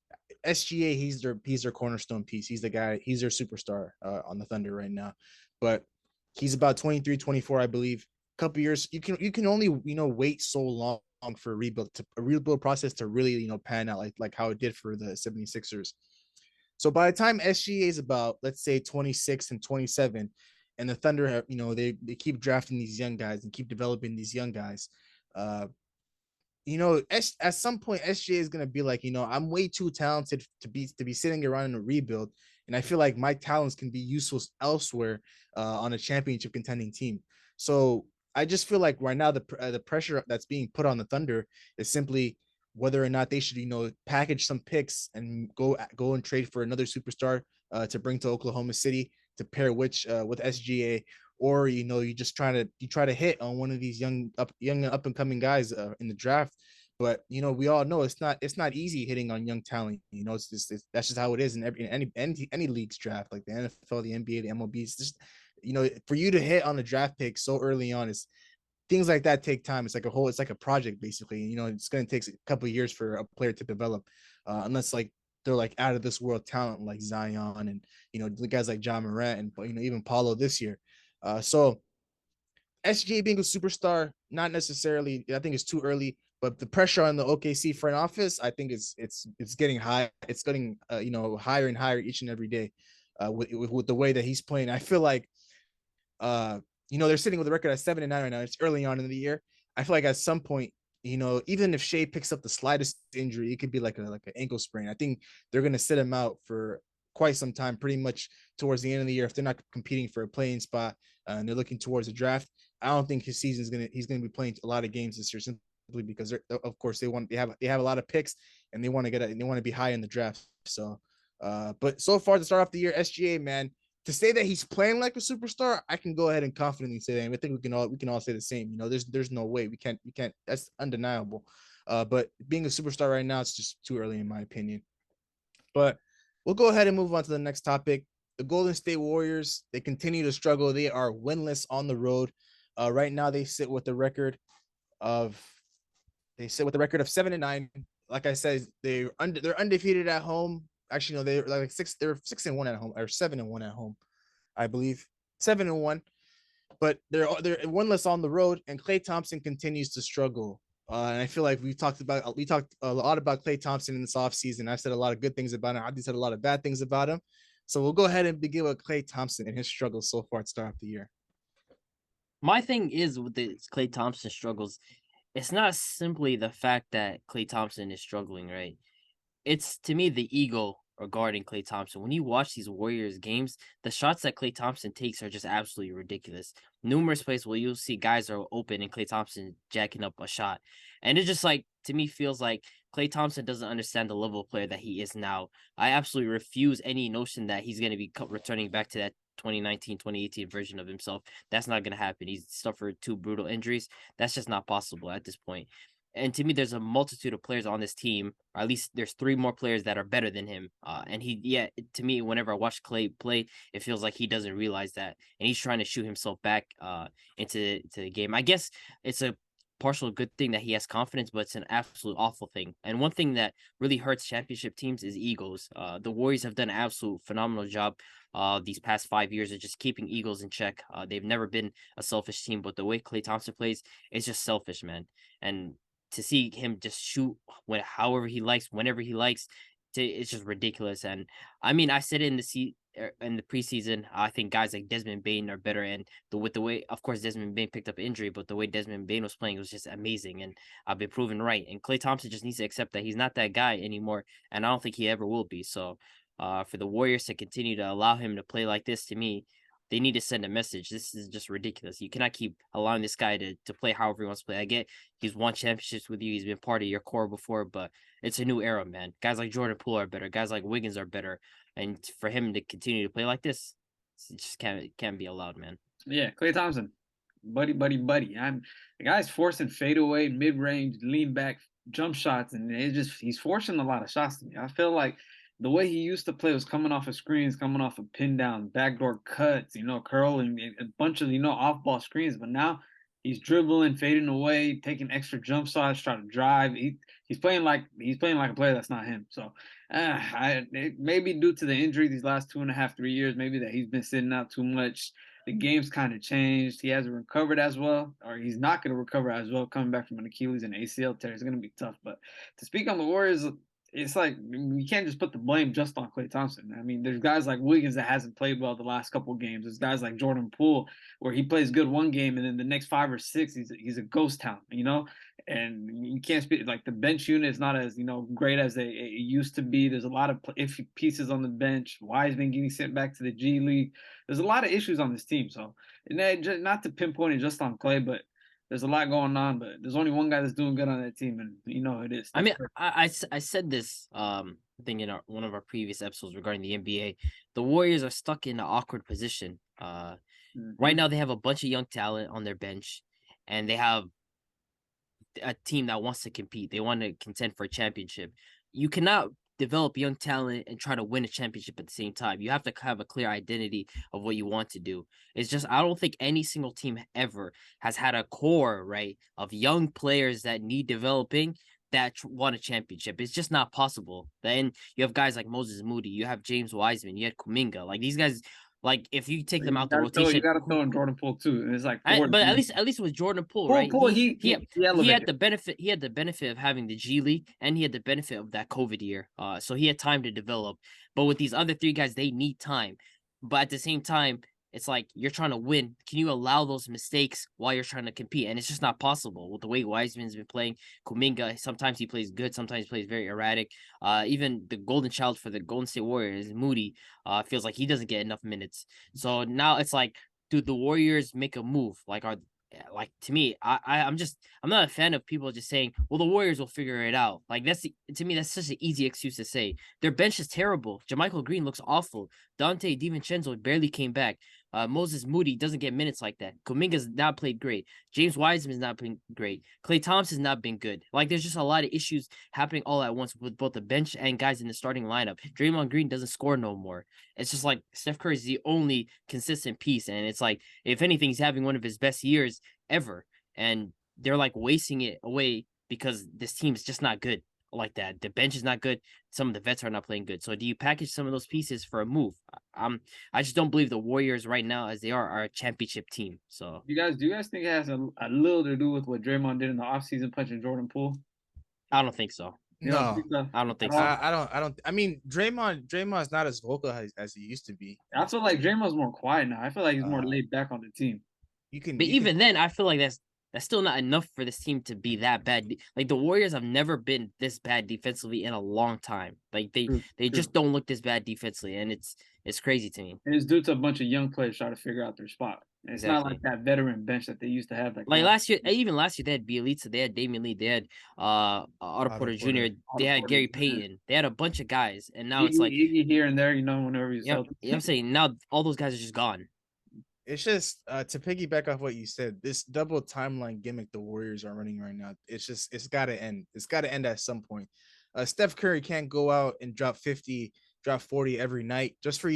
SGA he's their cornerstone piece. He's the guy. He's their superstar on the Thunder right now, but he's about 23, 24, I believe. Couple years, you can only wait so long for a rebuild process to really pan out like how it did for the 76ers. So by the time SGA is about, let's say, 26 and 27, and the Thunder have, they keep drafting these young guys and keep developing these young guys, at some point SGA is gonna be like, I'm way too talented to be sitting around in a rebuild, and I feel like my talents can be useful elsewhere on a championship contending team. So I just feel like right now the pressure that's being put on the Thunder is simply whether or not they should, package some picks and go and trade for another superstar to bring to Oklahoma City to pair with SGA, or you try to hit on one of these young up and coming guys in the draft. But we all know it's not easy hitting on young talent. That's just how it is in any league's draft, like the NFL, the NBA, the MLB. It's just for you to hit on a draft pick so early on, is things like that take time. It's like a project basically. It's going to take a couple of years for a player to develop, unless like they're like out of this world talent like Zion and the guys like John Morant and even Paulo this year. So SGA being a superstar, not necessarily. I think it's too early. But the pressure on the OKC front office, I think it's getting high. It's getting higher and higher each and every day with the way that he's playing. I feel like they're sitting with a record at 7-9 right now. It's early on in the year. I feel like at some point, even if Shea picks up the slightest injury, it could be like an ankle sprain. I think they're gonna sit him out for quite some time, pretty much towards the end of the year. If they're not competing for a playing spot and they're looking towards a draft, I don't think he's gonna be playing a lot of games this year simply because of course they have a lot of picks and they want to be high in the draft. So, but so far to start off the year, SGA, man, to say that he's playing like a superstar, I can go ahead and confidently say that. And I think we can all say the same. There's no way we can't. That's undeniable. But being a superstar right now, it's just too early in my opinion. But we'll go ahead and move on to the next topic. The Golden State Warriors, they continue to struggle. They are winless on the road. Right now, they sit with a record of 7-9. Like I said, they're undefeated at home. Actually, no, they're 6-1 at home, or 7-1 at home, I believe. 7-1, but they're winless on the road, and Klay Thompson continues to struggle. And I feel like we talked a lot about Klay Thompson in this offseason. I've said a lot of good things about him. I've said a lot of bad things about him. So we'll go ahead and begin with Klay Thompson and his struggles so far at the start of the year. My thing is with the Klay Thompson struggles, it's not simply the fact that Klay Thompson is struggling, right? It's, to me, the ego regarding Klay Thompson. When you watch these Warriors games, the shots that Klay Thompson takes are just absolutely ridiculous. Numerous places where you'll see guys are open and Klay Thompson jacking up a shot. And it just, like, to me, feels like Klay Thompson doesn't understand the level of player that he is now. I absolutely refuse any notion that he's going to be returning back to that 2019, 2018 version of himself. That's not going to happen. He's suffered 2 brutal injuries. That's just not possible at this point. And to me, there's a multitude of players on this team, or at least there's 3 more players that are better than him. To me, whenever I watch Klay play, it feels like he doesn't realize that, and he's trying to shoot himself back into the game. I guess it's a partial good thing that he has confidence, but it's an absolute awful thing. And one thing that really hurts championship teams is egos. The Warriors have done an absolute phenomenal job these past 5 years of just keeping egos in check. They've never been a selfish team, but the way Klay Thompson plays is just selfish, man. And to see him just shoot however he likes, whenever he likes, it's just ridiculous. And I mean, I said it in the preseason. I think guys like Desmond Bane are better, and with the way, of course, Desmond Bane picked up injury, but the way Desmond Bane was playing was just amazing, and I've been proven right. And Klay Thompson just needs to accept that he's not that guy anymore, and I don't think he ever will be. So, for the Warriors to continue to allow him to play like this, to me, they need to send a message. This is just ridiculous. You cannot keep allowing this guy to play however he wants to play. I get he's won championships with you. He's been part of your core before, but it's a new era, man. Guys like Jordan Poole are better. Guys like Wiggins are better. And for him to continue to play like this, it just can't be allowed, man. Yeah, Klay Thompson, buddy. The guy's forcing fadeaway, mid range, lean back jump shots, and he's forcing a lot of shots to me. I feel like the way he used to play was coming off of screens, coming off of pin down, backdoor cuts, curling, a bunch of off ball screens. But now he's dribbling, fading away, taking extra jump shots, trying to drive. He's playing like a player that's not him. So maybe due to the injury these last 2.5, 3 years, maybe that he's been sitting out too much. The game's kind of changed. He hasn't recovered as well, or he's not going to recover as well coming back from an Achilles and ACL tear. It's going to be tough. But to speak on the Warriors, it's like we can't just put the blame just on Klay Thompson. I mean, there's guys like Wiggins that hasn't played well the last couple of games. There's guys like Jordan Poole where he plays good one game and then the next 5 or 6 he's a ghost town, And you can't speak like the bench unit is not as great as it used to be. There's a lot of iffy pieces on the bench. Wiseman getting sent back to the G League. There's a lot of issues on this team. So, and not to pinpoint it just on Klay, but there's a lot going on, but there's only one guy that's doing good on that team, and who it is. I mean, I said this thing in one of our previous episodes regarding the NBA. The Warriors are stuck in an awkward position. Right now they have a bunch of young talent on their bench, and they have a team that wants to compete. They want to contend for a championship. You cannot develop young talent and try to win a championship at the same time. You have to have a clear identity of what you want to do. It's just, I don't think any single team ever has had a core, right, of young players that need developing that won a championship. It's just not possible. Then you have guys like Moses Moody, you have James Wiseman, you had Kuminga. Like these guys, like if you take them out the rotation, you got to throw in Jordan Poole too. And it's like, but at least with Jordan Poole, right? Poole, he had the benefit. He had the benefit of having the G League, and he had the benefit of that COVID year. So he had time to develop. But with these other 3 guys, they need time. But at the same time, it's like you're trying to win. Can you allow those mistakes while you're trying to compete? And it's just not possible with the way Wiseman's been playing. Kuminga, sometimes he plays good, sometimes he plays very erratic. Even the golden child for the Golden State Warriors, Moody, feels like he doesn't get enough minutes. So now it's like, do the Warriors make a move? Like to me, I'm not a fan of people just saying, well, the Warriors will figure it out. Like to me, that's such an easy excuse to say. Their bench is terrible. JaMychal Green looks awful. Dante DiVincenzo barely came back. Moses Moody doesn't get minutes like that. Kuminga's not played great. James Wiseman's not been great. Klay Thompson's not been good. Like there's just a lot of issues happening all at once with both the bench and guys in the starting lineup. Draymond Green doesn't score no more. It's just like Steph Curry is the only consistent piece, and it's like if anything, he's having one of his best years ever, and they're like wasting it away because this team is just not good like that. The bench is not good. Some of the vets are not playing good. So do you package some of those pieces for a move? I just don't believe the Warriors right now, as they are a championship team. So Do you guys think it has a little to do with what Draymond did in the offseason punching Jordan Poole? I don't think so. You don't No, think so? I don't think At so. all? I don't. I mean, Draymond's not as vocal as he used to be. I feel like Draymond's more quiet now. I feel like he's more Uh, laid back on the team. But even then, I feel like that's still not enough for this team to be that bad. Like the Warriors have never been this bad defensively in a long time. Like they True, just don't look this bad defensively, and it's crazy to me. And it's due to a bunch of young players trying to figure out their spot. And it's not Exactly. like that veteran bench that they used to have. Like last year, even last year, they had Bielitsa, they had Damian Lee, they had Otto Otto Porter Jr., Porter. they had Otto Gary Porter Jr. Payton, they had a bunch of guys, and now it's like, Iggy here and there, whenever he's yeah, I'm saying now all those guys are just gone. It's just to piggyback off what you said, this double timeline gimmick the Warriors are running right now. It's got to end. It's got to end at some point. Steph Curry can't go out and drop 50, drop 40 every night just for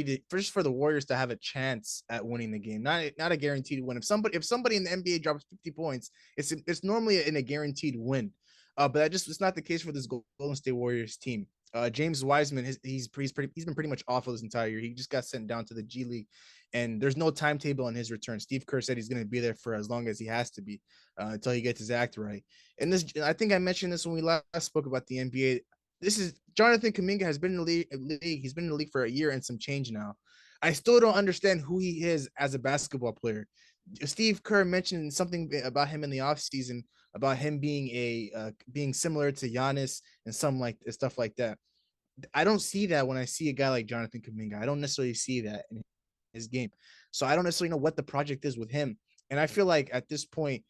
the Warriors to have a chance at winning the game. Not a guaranteed win. If somebody in the NBA drops 50 points, it's normally in a guaranteed win. But it's not the case for this Golden State Warriors team. James Wiseman, he's been pretty much awful this entire year. He just got sent down to the G League, and there's no timetable on his return. Steve Kerr said he's going to be there for as long as he has to be until he gets his act right. And I think I mentioned this when we last spoke about the NBA. This is Jonathan Kuminga has been in the league. He's been in the league for a year and some change now. I still don't understand who he is as a basketball player. Steve Kerr mentioned something about him in the offseason, about him being similar to Giannis and stuff like that. I don't see that when I see a guy like Jonathan Kuminga. I don't necessarily see that in his game. So I don't necessarily know what the project is with him. And I feel like at this point,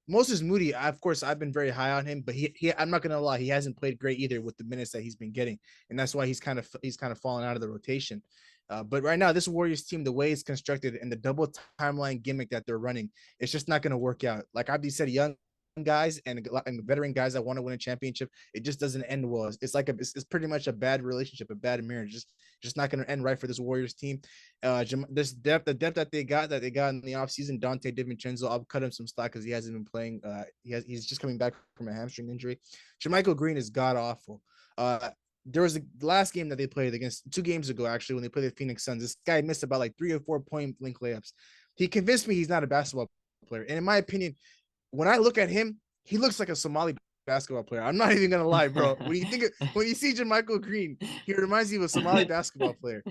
Moses Moody, of course, I've been very high on him, but I'm not gonna lie, he hasn't played great either with the minutes that he's been getting, and that's why he's kind of fallen out of the rotation. But right now, this Warriors team, the way it's constructed and the double timeline gimmick that they're running, it's just not going to work out. Like Abdi said, young guys and veteran guys that want to win a championship, it just doesn't end well. It's pretty much a bad relationship, a bad marriage. Just not going to end right for this Warriors team. The depth that they got in the offseason, Dante DiVincenzo, I'll cut him some slack because he hasn't been playing. He's just coming back from a hamstring injury. JaMychal Green is god awful. There was the last game that they played against 2 games ago, actually, when they played the Phoenix Suns. This guy missed about like 3 or 4 point blank layups. He convinced me he's not a basketball player. And in my opinion, when I look at him, he looks like a Somali basketball player. I'm not even gonna lie, bro. When you see JaMychal Green, he reminds you of a Somali basketball player.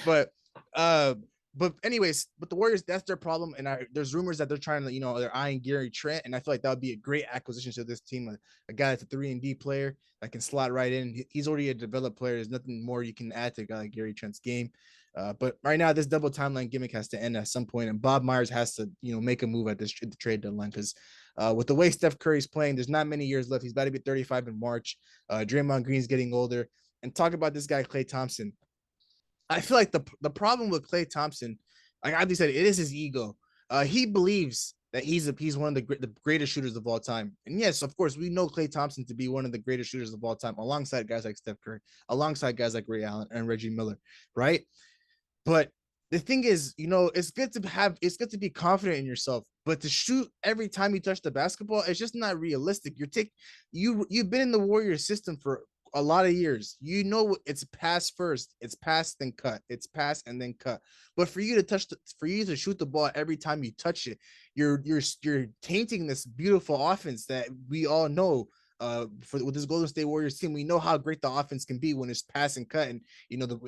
But anyways, the Warriors, that's their problem. And there's rumors that they're trying to, they're eyeing Gary Trent, and I feel like that would be a great acquisition to this team. A guy that's a 3-and-D player that can slot right in. He's already a developed player. There's nothing more you can add to a guy like Gary Trent's game. But right now, this double timeline gimmick has to end at some point, and Bob Myers has to, make a move at the trade deadline because with the way Steph Curry's playing, there's not many years left. He's about to be 35 in March. Draymond Green's getting older. And talk about this guy, Klay Thompson. I feel like the problem with Klay Thompson, like Abdi said, it is his ego. He believes that he's one of the greatest shooters of all time. And yes, of course, we know Klay Thompson to be one of the greatest shooters of all time, alongside guys like Steph Curry, alongside guys like Ray Allen and Reggie Miller, right? But the thing is, it's good to be confident in yourself, but to shoot every time you touch the basketball, it's just not realistic. You've been in the Warriors system for a lot of years. It's pass first, it's pass then cut, it's pass and then cut. But for you to shoot the ball every time you touch it, you're tainting this beautiful offense that we all know with this Golden State Warriors team. We know how great the offense can be when it's pass and cut, and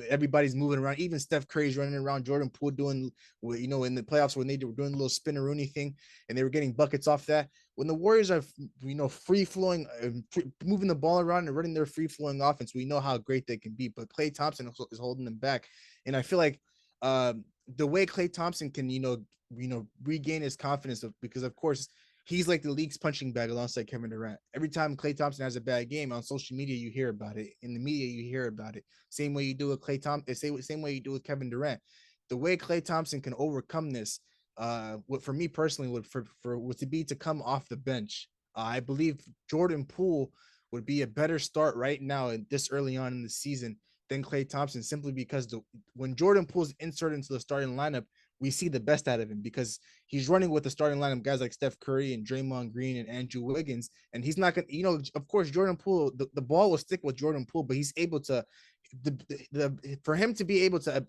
everybody's moving around. Even Steph Curry's running around, Jordan Poole doing, in the playoffs when they were doing a little spinneroonie thing, and they were getting buckets off that. When the Warriors are, free flowing, moving the ball around and running their free flowing offense, we know how great they can be. But Klay Thompson is holding them back, and I feel like the way Klay Thompson can, regain his confidence because of course he's like the league's punching bag alongside Kevin Durant. Every time Klay Thompson has a bad game on social media, you hear about it. In the media, you hear about it. Same way you do with Klay Thompson. Same way you do with Kevin Durant. The way Klay Thompson can overcome this, what for me personally would to be to come off the bench. I believe Jordan Poole would be a better start right now and this early on in the season than Klay Thompson, simply because when Jordan Poole's inserted into the starting lineup, we see the best out of him because he's running with the starting lineup guys like Steph Curry and Draymond Green and Andrew Wiggins, and he's not gonna, of course, Jordan Poole, the ball will stick with Jordan Poole, but he's able to, for him to be able to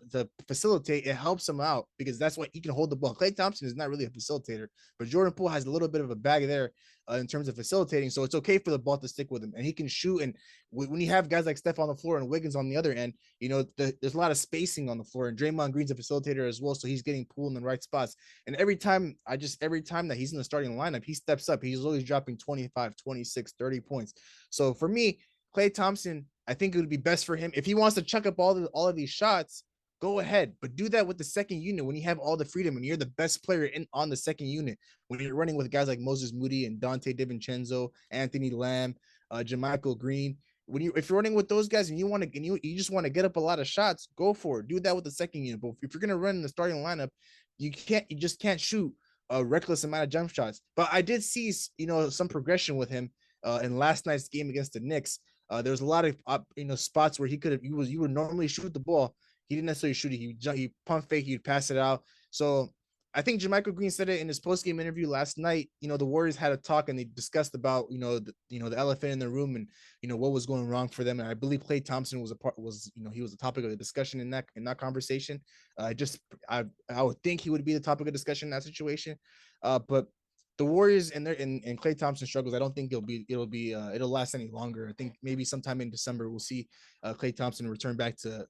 facilitate, it helps him out because that's what he can hold the ball. Klay Thompson is not really a facilitator, but Jordan Poole has a little bit of a bag there in terms of facilitating, so it's okay for the ball to stick with him, and he can shoot. And when you have guys like Steph on the floor and Wiggins on the other end, there's a lot of spacing on the floor, and Draymond Green's a facilitator as well, so he's getting Poole in the right spots. And every time that he's in the starting lineup, he steps up. He's always dropping 25, 26, 30 points. So for me, Klay Thompson, I think it would be best for him if he wants to chuck up all of these shots. Go ahead, but do that with the second unit when you have all the freedom and you're the best player on the second unit. When you're running with guys like Moses Moody and Dante DiVincenzo, Anthony Lamb, JaMychal Green. If you're running with those guys and you just want to get up a lot of shots, go for it. Do that with the second unit. But if you're gonna run in the starting lineup, you just can't shoot a reckless amount of jump shots. But I did see some progression with him in last night's game against the Knicks. There was a lot of spots where you would normally shoot the ball. He didn't necessarily shoot it. He pump fake, he'd pass it out. So I think JaMychal Green said it in his post-game interview last night. The Warriors had a talk and they discussed about the elephant in the room and what was going wrong for them. And I believe Klay Thompson was he was the topic of the discussion in that conversation. I would think he would be the topic of discussion in that situation. But the Warriors and Klay Thompson struggles, I don't think it'll last any longer. I think maybe sometime in December we'll see Klay Thompson return back to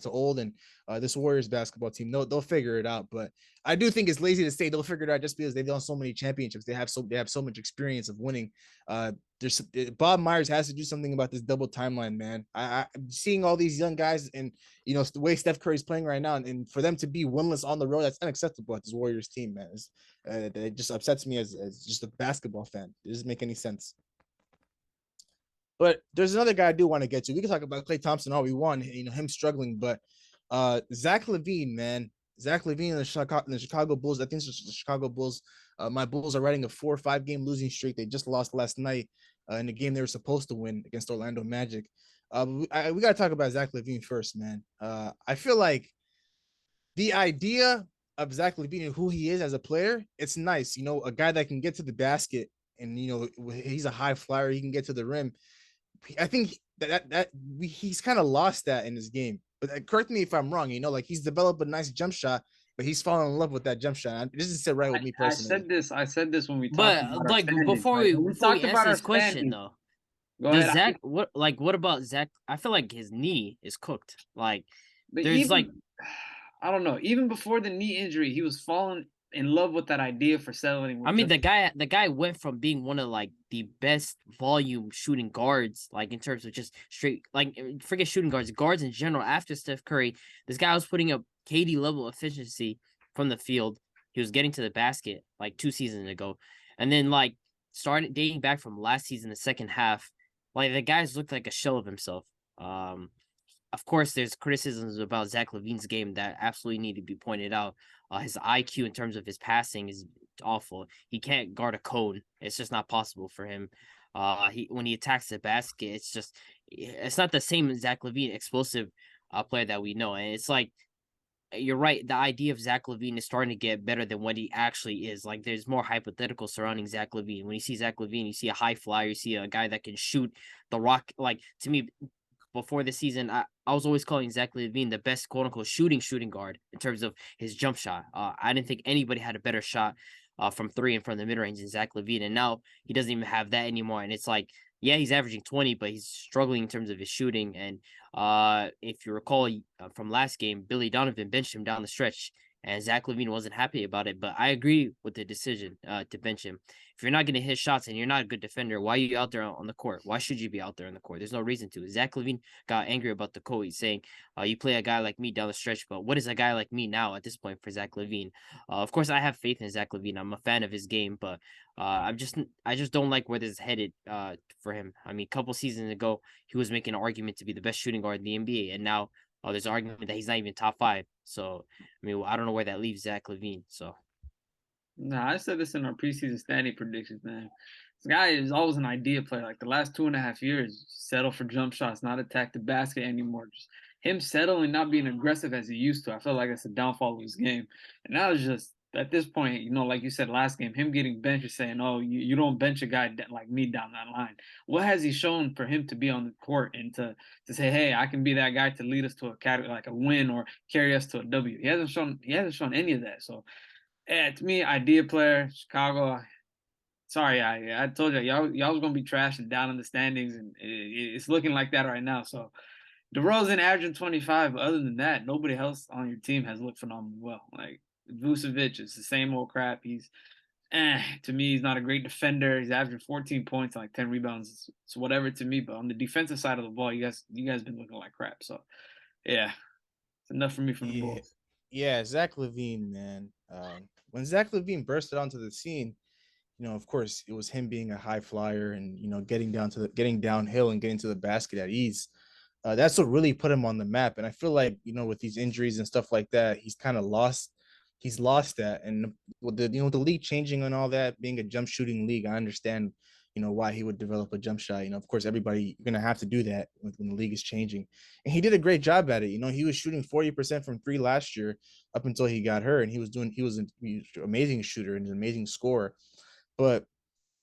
old, and this Warriors basketball team, they'll figure it out. But I do think it's lazy to say they'll figure it out just because they've done so many championships. They have so much experience of winning. Bob Myers has to do something about this double timeline, man. I'm seeing all these young guys and the way Steph Curry's playing right now, and for them to be winless on the road, that's unacceptable at this Warriors team, man. It just upsets me as just a basketball fan. It doesn't make any sense. But there's another guy I do want to get to. We can talk about Klay Thompson all we want, him struggling, but Zach LaVine, man. Zach LaVine and the Chicago Bulls. I think it's the Chicago Bulls. My Bulls are riding a 4 or 5 game losing streak. They just lost last night in the game they were supposed to win against Orlando Magic. We got to talk about Zach LaVine first, man. I feel like the idea of Zach LaVine and who he is as a player, it's nice. A guy that can get to the basket and, he's a high flyer. He can get to the rim. I think he's kind of lost that in his game. But correct me if I'm wrong. He's developed a nice jump shot, but he's fallen in love with that jump shot. It doesn't sit right with me personally. I said this when we talked about our standings. before we talked answer this question though. Does Zach what about Zach? I feel like his knee is cooked. I don't know. Even before the knee injury, he was falling in love with that idea for settling. I mean, the guy went from being one of the best volume shooting guards, in terms of just straight, forget shooting guards in general. After Steph Curry, this guy was putting up KD level efficiency from the field. He was getting to the basket 2 seasons ago, and then started dating back from last season, the second half. The guys looked like a shell of himself. Of course, there's criticisms about Zach LaVine's game that absolutely need to be pointed out. His IQ in terms of his passing is awful. He can't guard a cone. It's just not possible for him. When he attacks the basket, it's not the same Zach LaVine explosive player that we know. And it's you're right. The idea of Zach LaVine is starting to get better than what he actually is. There's more hypothetical surrounding Zach LaVine. When you see Zach LaVine, you see a high flyer. You see a guy that can shoot the rock. To me, before the season, I was always calling Zach LaVine the best quote unquote shooting guard in terms of his jump shot. I didn't think anybody had a better shot from three and from the mid range in Zach LaVine, and now he doesn't even have that anymore. And it's like, yeah, he's averaging 20, but he's struggling in terms of his shooting. And if you recall from last game, Billy Donovan benched him down the stretch, and Zach LaVine wasn't happy about it. But I agree with the decision to bench him. If you're not going to hit shots and you're not a good defender, why are you out there on the court? Why should you be out there on the court? There's no reason to. Zach LaVine got angry about the quote. He's saying, you play a guy like me down the stretch, but what is a guy like me now at this point for Zach LaVine? Of course, I have faith in Zach LaVine. I'm a fan of his game, but I just don't like where this is headed for him. I mean, a couple seasons ago, he was making an argument to be the best shooting guard in the NBA, and now there's an argument that he's not even top 5. So, I mean, I don't know where that leaves Zach LaVine. So, Nah, I said this in our preseason standing predictions, man. This guy is always an idea player. Like the last 2.5 years, settle for jump shots, not attack the basket anymore. Just him settling, not being aggressive as he used to. I felt like that's a downfall of his game. And now it's just at this point, like you said last game, him getting benched is saying, "Oh, you don't bench a guy like me down that line." What has he shown for him to be on the court and to say, "Hey, I can be that guy to lead us to a category like a win or carry us to a W"? He hasn't shown any of that. So. Yeah, to me, idea player, Chicago. Sorry, I told you y'all was gonna be trash and down in the standings, and it's looking like that right now. So DeRozan averaging 25, but other than that, nobody else on your team has looked phenomenally well. Like Vucevic is the same old crap. To me, he's not a great defender. He's averaging 14 points, like 10 rebounds. It's whatever to me. But on the defensive side of the ball, you guys been looking like crap. So yeah, it's enough for me from the Bulls. Yeah, Zach LaVine, man. When Zach LaVine bursted onto the scene, of course, it was him being a high flyer and getting downhill and getting to the basket at ease. That's what really put him on the map. And I feel like with these injuries and stuff like that, he's kind of lost. He's lost that. And with the league changing and all that, being a jump shooting league, I understand why he would develop a jump shot. Of course, everybody gonna have to do that when the league is changing. And he did a great job at it. He was shooting 40% from 3 last year up until he got hurt, and he was an amazing shooter and an amazing scorer. But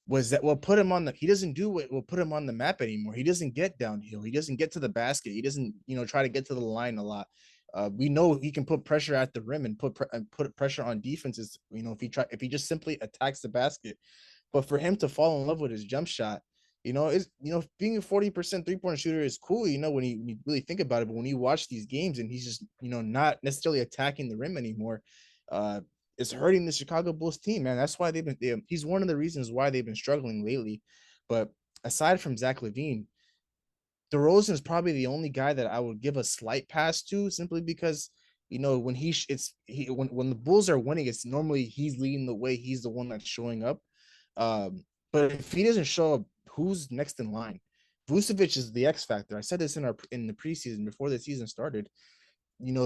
was that what put him on he doesn't do what will put him on the map anymore. He doesn't get downhill. He doesn't get to the basket. He doesn't, try to get to the line a lot. We know he can put pressure at the rim and put pressure on defenses, if he just simply attacks the basket. But for him to fall in love with his jump shot, being a 40% 3-point shooter is cool, when you really think about it. But when you watch these games and he's just, not necessarily attacking the rim anymore, it's hurting the Chicago Bulls team, man. That's why he's one of the reasons why they've been struggling lately. But aside from Zach LaVine, DeRozan is probably the only guy that I would give a slight pass to, simply because when when the Bulls are winning, it's normally he's leading the way. He's the one that's showing up. But if he doesn't show up, who's next in line? Vucevic is the X factor. I said this in the preseason before the season started.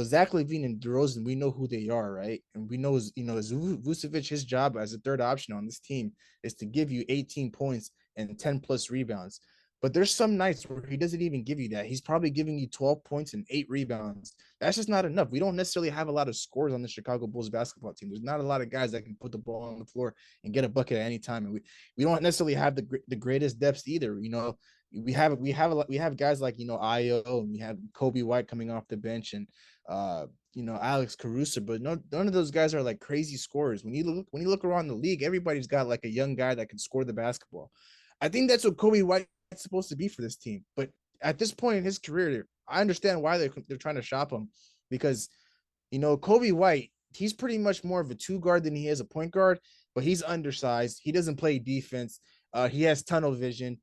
Zach LaVine and DeRozan, we know who they are, right? And we know, Vucevic, his job as a third option on this team is to give you 18 points and 10 plus rebounds. But there's some nights where he doesn't even give you that. He's probably giving you 12 points and 8 rebounds. That's just not enough. We don't necessarily have a lot of scores on the Chicago Bulls basketball team. There's not a lot of guys that can put the ball on the floor and get a bucket at any time. And we don't necessarily have the greatest depth either. We have guys like Io, and we have Kobe White coming off the bench, and Alex Caruso, but none of those guys are like crazy scorers. When you look around the league, everybody's got like a young guy that can score the basketball. I think that's what Kobe White is supposed to be for this team. But at this point in his career, I understand why they're trying to shop him, because Kobe White, he's pretty much more of a 2 guard than he is a point guard, but he's undersized. He doesn't play defense. He has tunnel vision.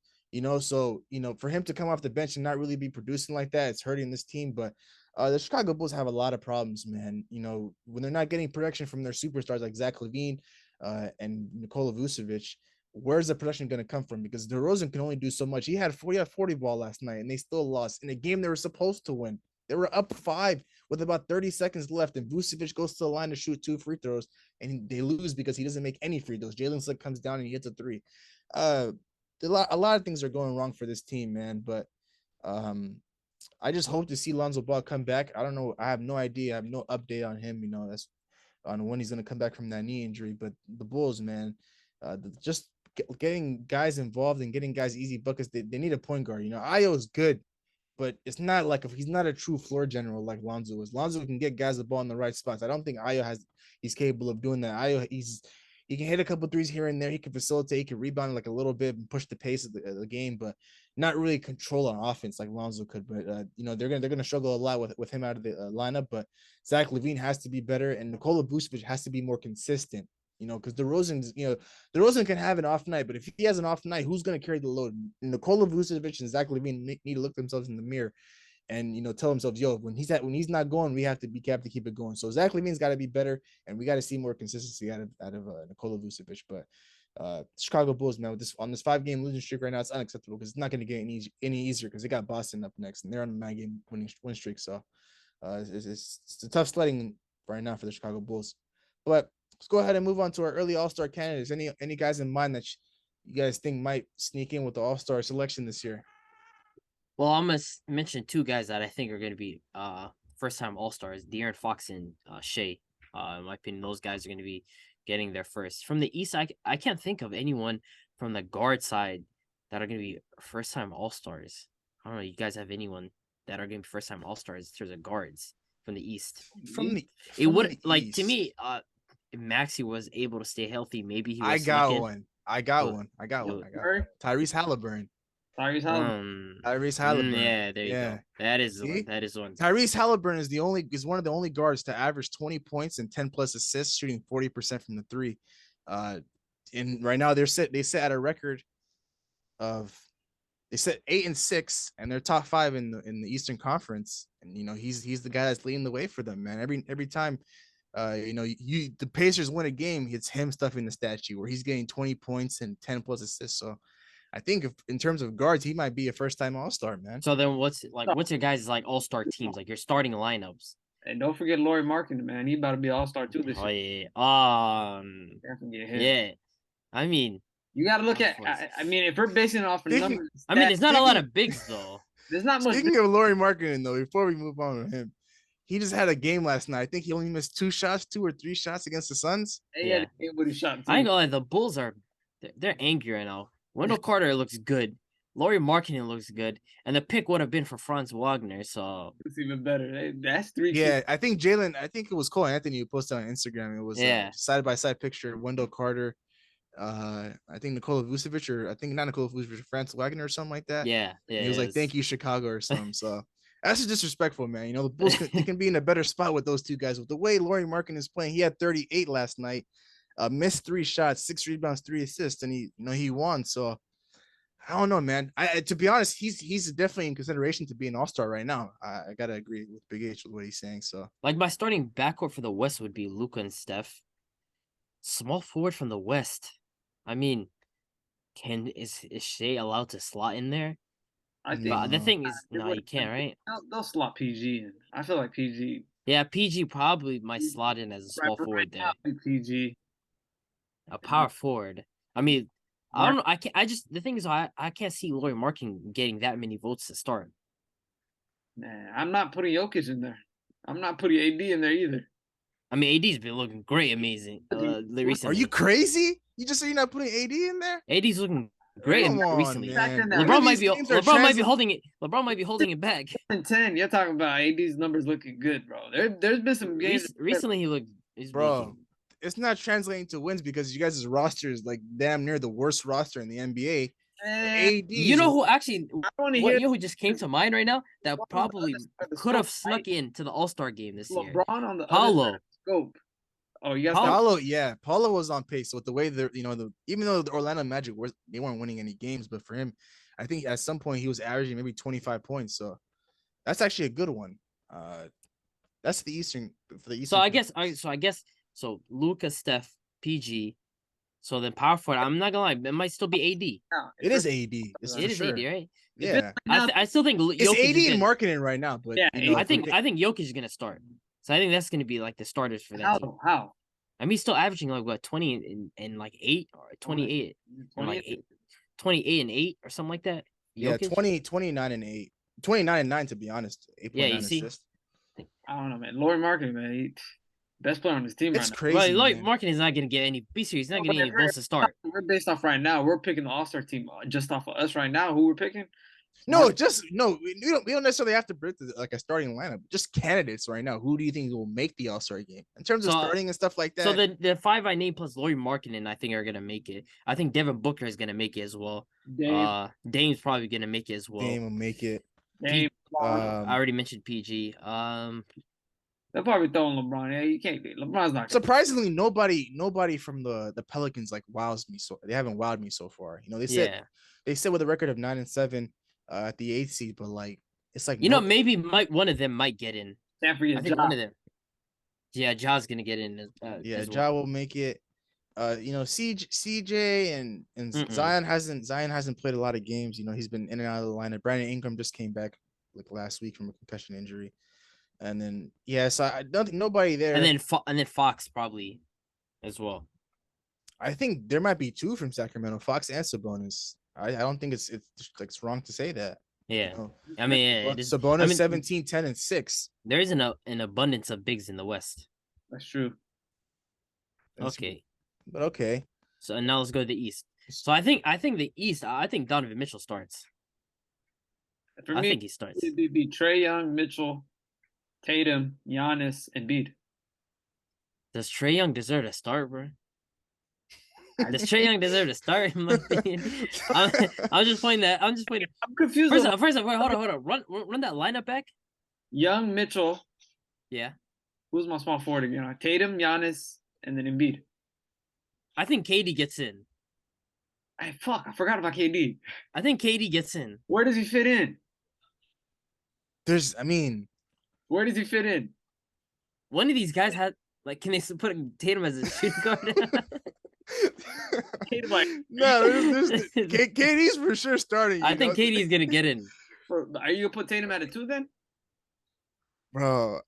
So for him to come off the bench and not really be producing like that, it's hurting this team. But the Chicago Bulls have a lot of problems, man. When they're not getting production from their superstars like Zach LaVine and Nikola Vucevic, where's the production going to come from? Because DeRozan can only do so much. He had 40 ball last night, and they still lost in a game they were supposed to win. They were up 5 with about 30 seconds left, and Vucevic goes to the line to shoot 2 free throws, and they lose because he doesn't make any free throws. Jalen Slick comes down and he hits a 3. A lot of things are going wrong for this team, man. But I just hope to see Lonzo Ball come back. I don't know. I have no idea. I have no update on him. That's on when he's going to come back from that knee injury. But the Bulls, man, just getting guys involved and getting guys easy buckets. They need a point guard. Io is good, but it's not like if he's not a true floor general like Lonzo is. Lonzo can get guys the ball in the right spots. I don't think he's capable of doing that. Io, He can hit a couple threes here and there. He can facilitate, he can rebound like a little bit and push the pace of the game, but not really control on offense like Lonzo could. But they're gonna struggle a lot with him out of the lineup. But Zach LaVine has to be better, and Nikola Vucevic has to be more consistent. Because DeRozan can have an off night, but if he has an off night, who's going to carry the load? Nikola Vucevic and Zach LaVine need to look themselves in the mirror and tell themselves, yo, when he's not going, we have to keep it going. So Zach LaVine's got to be better, and we got to see more consistency out of Nikola Vucevic. But Chicago Bulls, man, with this 5-game losing streak right now, it's unacceptable because it's not going to get any easier because they got Boston up next, and they're on a 9-game win streak. So it's a tough sledding right now for the Chicago Bulls. But let's go ahead and move on to our early All-Star candidates. Any guys in mind that you guys think might sneak in with the All-Star selection this year? Well, I'm gonna mention 2 guys that I think are gonna be first-time All-Stars: De'Aaron Fox and Shea. In my opinion, those guys are gonna be getting there first. From the East, I can't think of anyone from the guard side that are gonna be first-time All-Stars. I don't know. You guys have anyone that are gonna be first-time All-Stars in terms of guards from the East? It would like to me. If Maxey was able to stay healthy, maybe he. I got one. Tyrese Halliburton. Tyrese Halliburton. Yeah, there you go. That is one. Tyrese Halliburton is one of the only guards to average 20 points and 10 plus assists, shooting 40% from the three. And right now they set at a record of 8-6, and they're top 5 in the Eastern Conference. And he's the guy that's leading the way for them, man. Every time. The Pacers win a game, it's him stuffing the stat sheet where he's getting 20 points and 10 plus assists. So I think in terms of guards, he might be a first-time All-Star, man. So then what's your guys' like All-Star teams, like your starting lineups? And don't forget Lauri Markkanen, man. He about to be All-Star too this year. Yeah. I mean, you got to look at. I mean, if we're basing it off of numbers, there's not a lot of bigs though. There's not much. Speaking of Lauri Markkanen, though, before we move on with him. He just had a game last night. I think he only missed 2 or 3 shots against the Suns. Yeah, he shot. I ain't gonna lie, the Bulls they're angry right now. Wendell Carter looks good. Lauri Markkanen looks good, and the pick would have been for Franz Wagner. So it's even better. That's 3. Yeah, I think it was Cole Anthony who posted on Instagram. It was side by side picture of Wendell Carter. I think Nikola Vucevic, or I think not Nikola Vucevic, Franz Wagner or something like that. Yeah. He was like, "Thank you, Chicago," or something. So. That's just disrespectful, man. The Bulls can be in a better spot with those 2 guys. With the way Lauri Markkanen is playing, he had 38 last night, missed 3 shots, 6 rebounds, 3 assists, and he won. So I don't know, man. To be honest, he's definitely in consideration to be an All-Star right now. I gotta agree with Big H with what he's saying. So like my starting backcourt for the West would be Luka and Steph. Small forward from the West. I mean, is Shea allowed to slot in there? I think the thing is, no, you can't, right? They'll slot PG in. I feel like PG. Yeah, PG probably might slot in as a small forward there. PG, a power forward. I mean, I don't know. The thing is, I can't see Lauri Markkanen getting that many votes to start. Nah, I'm not putting Jokic in there. I'm not putting AD in there either. I mean, AD's been looking great, amazing. Recently. Are you crazy? You just say you're not putting AD in there? AD's looking great recently. Man. LeBron might be holding it. LeBron might be holding it back. 10. You're talking about AD's numbers looking good, bro. There's been some games recently. He looked. Bro, it's not translating to wins because you guys' roster is like damn near the worst roster in the NBA. AD. You know who actually? You know who just came to mind right now? That probably could have snuck into the All-Star game this year. LeBron on the Paulo. Scope. Oh, you got Paulo. Yeah, Paulo was on pace. So with the way even though the Orlando Magic they weren't winning any games, but for him, I think at some point he was averaging maybe 25 points. So that's actually a good one. That's the Eastern for the Eastern. So I guess Luka, Steph, PG. So then power forward. I'm not gonna lie, it might still be AD. No, it is AD. It is AD, right? Yeah, I still think it's AD and Markkanen right now, but yeah, I think Jokic is gonna start. So I think that's going to be like the starters for that team. How? I mean, he's still averaging like what 20 and like 8 or 28 and like 28 and 8 or something like that. Yeah, 29 and 8, 29 and 9 to be honest. 8.9 you see. assists. I don't know, man. Lauri Markkanen, man, best player on his team. It's right crazy. Well, Lauri Markkanen is not going to get any. Be serious, he's not getting any votes to start. We're based off right now. We're picking the All-Star team just off of us right now. Who we're picking? No, we don't necessarily have to predict like a starting lineup. Just candidates right now. Who do you think will make the All-Star game in terms of starting and stuff like that? So the five I named plus Lauri Markkinen, I think are gonna make it. I think Devin Booker is gonna make it as well. Dame's probably gonna make it as well. Dame will make it. Dame, I already mentioned PG. they're probably throwing LeBron. Yeah, you can't. LeBron's not. Surprisingly, nobody from the Pelicans like wows me. So they haven't wowed me so far. You know, they said with a record of 9-7 at the 8th seed, but like it's like maybe one of them might get in. Can't forget I think one of them. Yeah, Ja's gonna get in. Yeah, as Ja will make it. CJ and Zion hasn't played a lot of games. You know, he's been in and out of the lineup. Brandon Ingram just came back like last week from a concussion injury, and then so I don't think nobody there. And then Fox probably as well. I think there might be two from Sacramento, Fox and Sabonis. I don't think it's like wrong to say that. Yeah, you know? I mean, Sabonis 17, 10, and 6. There is an abundance of bigs in the West. That's true. Okay. But okay. So now let's go to the East. So I think the East. I think Donovan Mitchell starts. For me, I think he starts. It'd be Trae Young, Mitchell, Tatum, Giannis, and Embiid. Does Trae Young deserve to start, bro? Does Trae Young deserve to start? In my opinion, I'm just pointing that. I'm confused. First off, wait, hold on. Run that lineup back. Young, Mitchell. Yeah. Who's my small forward again? Tatum, Giannis, and then Embiid. I think KD gets in. I forgot about KD. I think KD gets in. Where does he fit in? Where does he fit in? One of these guys had can they put Tatum as a shooting guard? Tatum, like, no, KD's for sure starting. I think KD's gonna get in. Are you gonna put Tatum at a 2 then? Bro,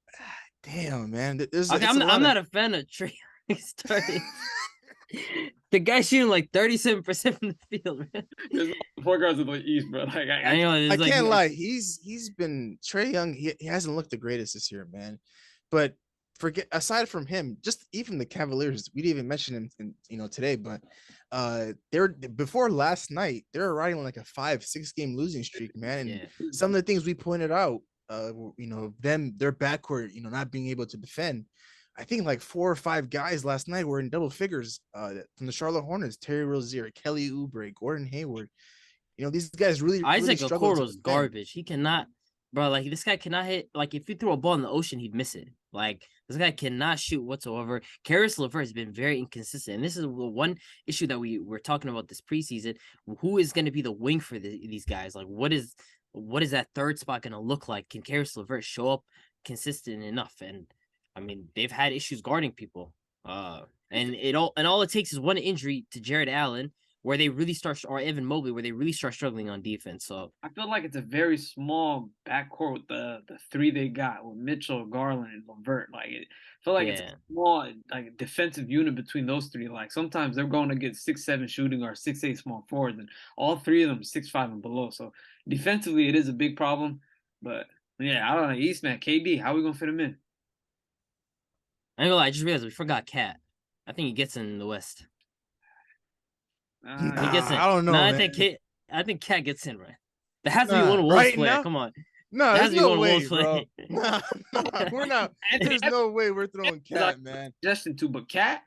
damn man. I'm not a fan of Trae starting. The guy's shooting like 37% from the field, man. There's no point guards in the East, bro. Like, I can't lie. He's been Trae Young. He hasn't looked the greatest this year, man. But aside from him, just even the Cavaliers, we didn't even mention him, today. But before last night, they were riding like a 5-6 game losing streak, man. And some of the things we pointed out, their backcourt, not being able to defend. I think like 4 or 5 guys last night were in double figures from the Charlotte Hornets. Terry Rozier, Kelly Oubre, Gordon Hayward. These guys really Isaac really Okoro's garbage. He cannot, bro. Like this guy cannot hit. Like if you throw a ball in the ocean, he'd miss it. Like this guy cannot shoot whatsoever. Karis LeVert has been very inconsistent, and this is the one issue that we were talking about this preseason. Who is going to be the wing for these guys? Like what is that third spot going to look like? Can Karis LeVert show up consistent enough? And I mean, they've had issues guarding people. And all it takes is one injury to Jared Allen where they really start, or Evan Mobley, where they really start struggling on defense. So I feel like it's a very small backcourt with the 3 they got with Mitchell, Garland, and LeVert. Like I feel like it's a small like defensive unit between those 3. Like sometimes they're going to get 6-7 shooting or 6-8 small forwards, and all 3 of them 6'5" and below. So defensively, it is a big problem. But yeah, I don't know. East, man, KD, how are we gonna fit him in? I ain't gonna lie, I just realized we forgot Cat. I think he gets in the West. He gets in. I don't know. No, man. I think Cat gets in, right? There has to be one Wolves player. Now? Come on. No, there's no way, bro. Play. Nah, we're not. There's no way we're throwing Cat, man. Justin too, but Cat?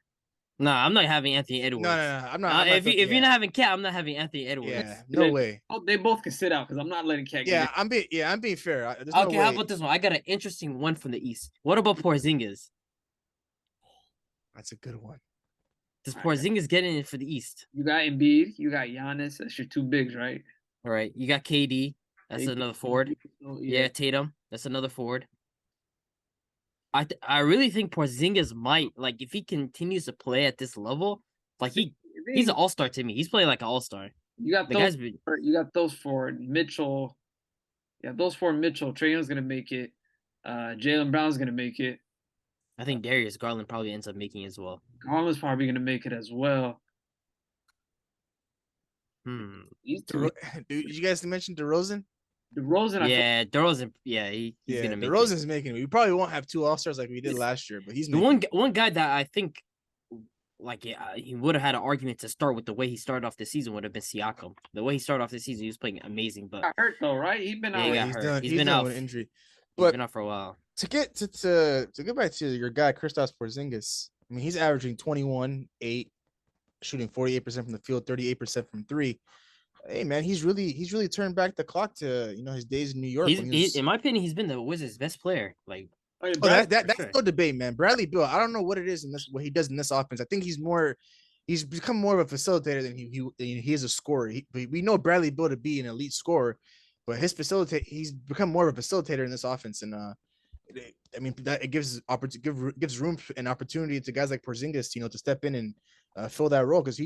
No, I'm not having Anthony Edwards. No, I'm not. If you're not having Cat, I'm not having Anthony Edwards. Yeah, no way. Oh, they both can sit out because I'm not letting Cat. Yeah, I'm being fair. Okay, how about this one? I got an interesting one from the East. What about Porzingis? That's a good one. Does Porzingis get in for the East? You got Embiid, you got Giannis. That's your 2 bigs, right? All right. You got KD. That's another forward. Yeah, Tatum. That's another forward. I really think Porzingis might, like, if he continues to play at this level, like he's an all-star to me. He's playing like an all-star. You got those 4 Mitchell. Yeah, those 4 Mitchell. Trae Young's gonna make it. Jaylen Brown's gonna make it. I think Darius Garland probably ends up making it as well. Garland's probably going to make it as well. Dude, did you guys mention DeRozan? DeRozan. Yeah, he's gonna make it. DeRozan's making it. We probably won't have 2 All-Stars like we did last year, but he's making one guy that I think like he would have had an argument to start with the way he started off the season would have been Siakam. The way he started off the season, he was playing amazing, but Got hurt though, right? He's been yeah, out. he Yeah, got he's hurt. done. He's He's been done out. with injury. He's But been out for a while. to get back to your guy Kristaps Porzingis, I mean, he's averaging 21, 8, shooting 48% from the field, 38% from three. Hey man, he's really turned back the clock to his days in New York when he was. In my opinion, he's been the Wizards' best player. Like, Oh, yeah, Oh, Brad, that's sure. no debate, man. Bradley Beal, I don't know what it is in this, what he does in this offense. I think he's become more of a facilitator than he is a scorer. We know Bradley Beal to be an elite scorer, but he's become more of a facilitator in this offense, and I mean that it gives room and opportunity to guys like Porzingis, to step in and fill that role because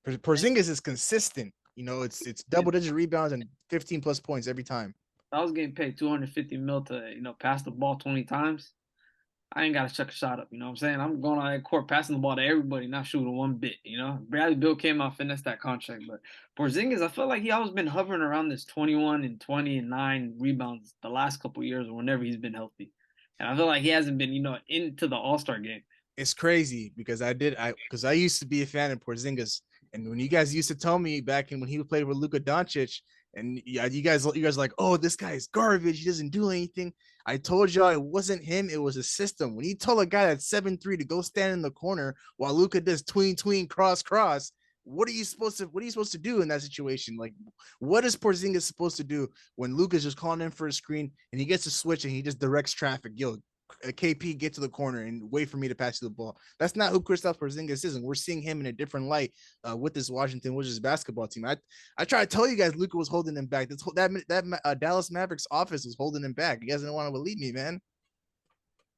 Porzingis is consistent. It's double digit rebounds and 15 plus points every time. I was getting paid 250 mil to pass the ball 20 times. I ain't got to chuck a shot up. You know what I'm saying? I'm going on that court passing the ball to everybody, not shooting one bit. Bradley Beal came out, finessed that contract, but Porzingis, I feel like he always been hovering around this 21 and 20 and 9 rebounds the last couple of years or whenever he's been healthy, and I feel like he hasn't been into the All-Star game. It's crazy because I used to be a fan of Porzingis, and when you guys used to tell me back in when he played with Luka Doncic, and yeah, you guys are like, oh, this guy is garbage. He doesn't do anything. I told y'all it wasn't him. It was a system. When you tell a guy that's 7'3" to go stand in the corner while Luka does tween, cross, what are you supposed to do in that situation? Like, what is Porzingis supposed to do when Luka's just calling in for a screen and he gets a switch and he just directs traffic? Yo, KP, get to the corner and wait for me to pass you the ball. That's not who Kristaps Porzingis is, and we're seeing him in a different light with this Washington Wizards basketball team. I try to tell you guys, Luka was holding him back. That Dallas Mavericks office was holding him back. You guys didn't want to believe me, man.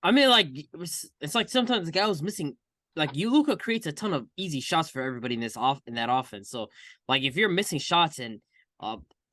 I mean, like it's like sometimes the guy was missing. Like Luka creates a ton of easy shots for everybody in that offense. So like if you're missing shots and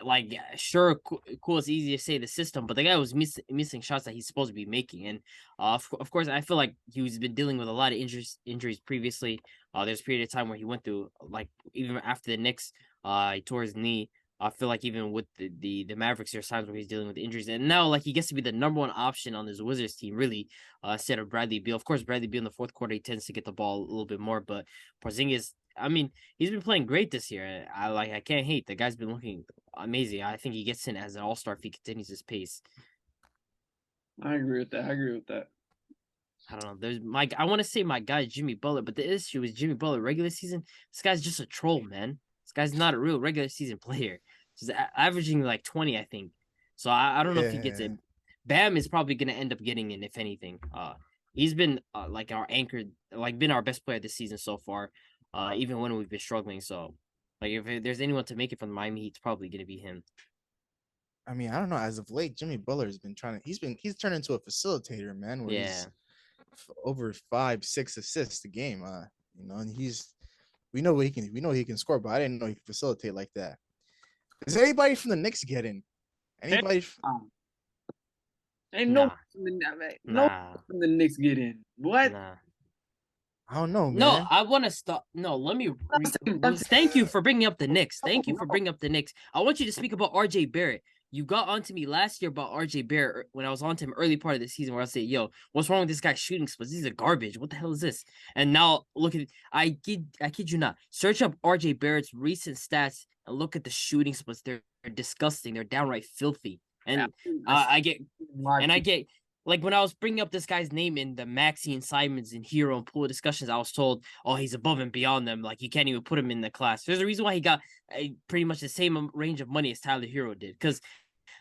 like sure cool, it's easy to say the system, but the guy was missing shots that he's supposed to be making. And of course I feel like he's been dealing with a lot of injuries previously. There's a period of time where he went through, like, even after the Knicks, he tore his knee. I feel like even with the Mavericks, there's times where he's dealing with injuries, and now like he gets to be the number one option on this Wizards team, really, instead of Bradley Beal. Of course, Bradley Beal in the fourth quarter he tends to get the ball a little bit more, but Porzingis, I mean, he's been playing great this year. I can't hate the guy's been looking amazing. I think he gets in as an all-star if he continues his pace. I agree with that. I don't know. I want to say my guy Jimmy Butler, but the issue is Jimmy Butler regular season. This guy's just a troll, man. This guy's not a real regular season player. He's averaging like 20, I think. So I don't know if he gets it. Bam is probably going to end up getting in, if anything. He's been like our anchor, like been our best player this season so far, even when we've been struggling. So, like, if there's anyone to make it from Miami Heat, it's probably going to be him. I mean, I don't know. As of late, Jimmy Butler has been he's turned into a facilitator, man. Where he's over 5-6 assists a game. And we know he can score, but I didn't know he could facilitate like that. Does anybody from the Knicks get in? Anybody? Ain't no from the Knicks get in. What? I don't know, man. No, I want to stop. No, let me. Thank you for bringing up the Knicks. Thank you for bringing up the Knicks. I want you to speak about RJ Barrett. You got onto me last year about RJ Barrett when I was on to him early part of the season, where I said, "Yo, what's wrong with this guy's shooting splits? These are garbage. What the hell is this?" And now look at I kid you not. Search up RJ Barrett's recent stats and look at the shooting splits. They're disgusting. They're downright filthy. And I get like when I was bringing up this guy's name in the Maxey and Simons and Hero and Poole discussions, I was told, "Oh, he's above and beyond them. Like you can't even put him in the class." There's a reason why he got pretty much the same range of money as Tyler Hero did, because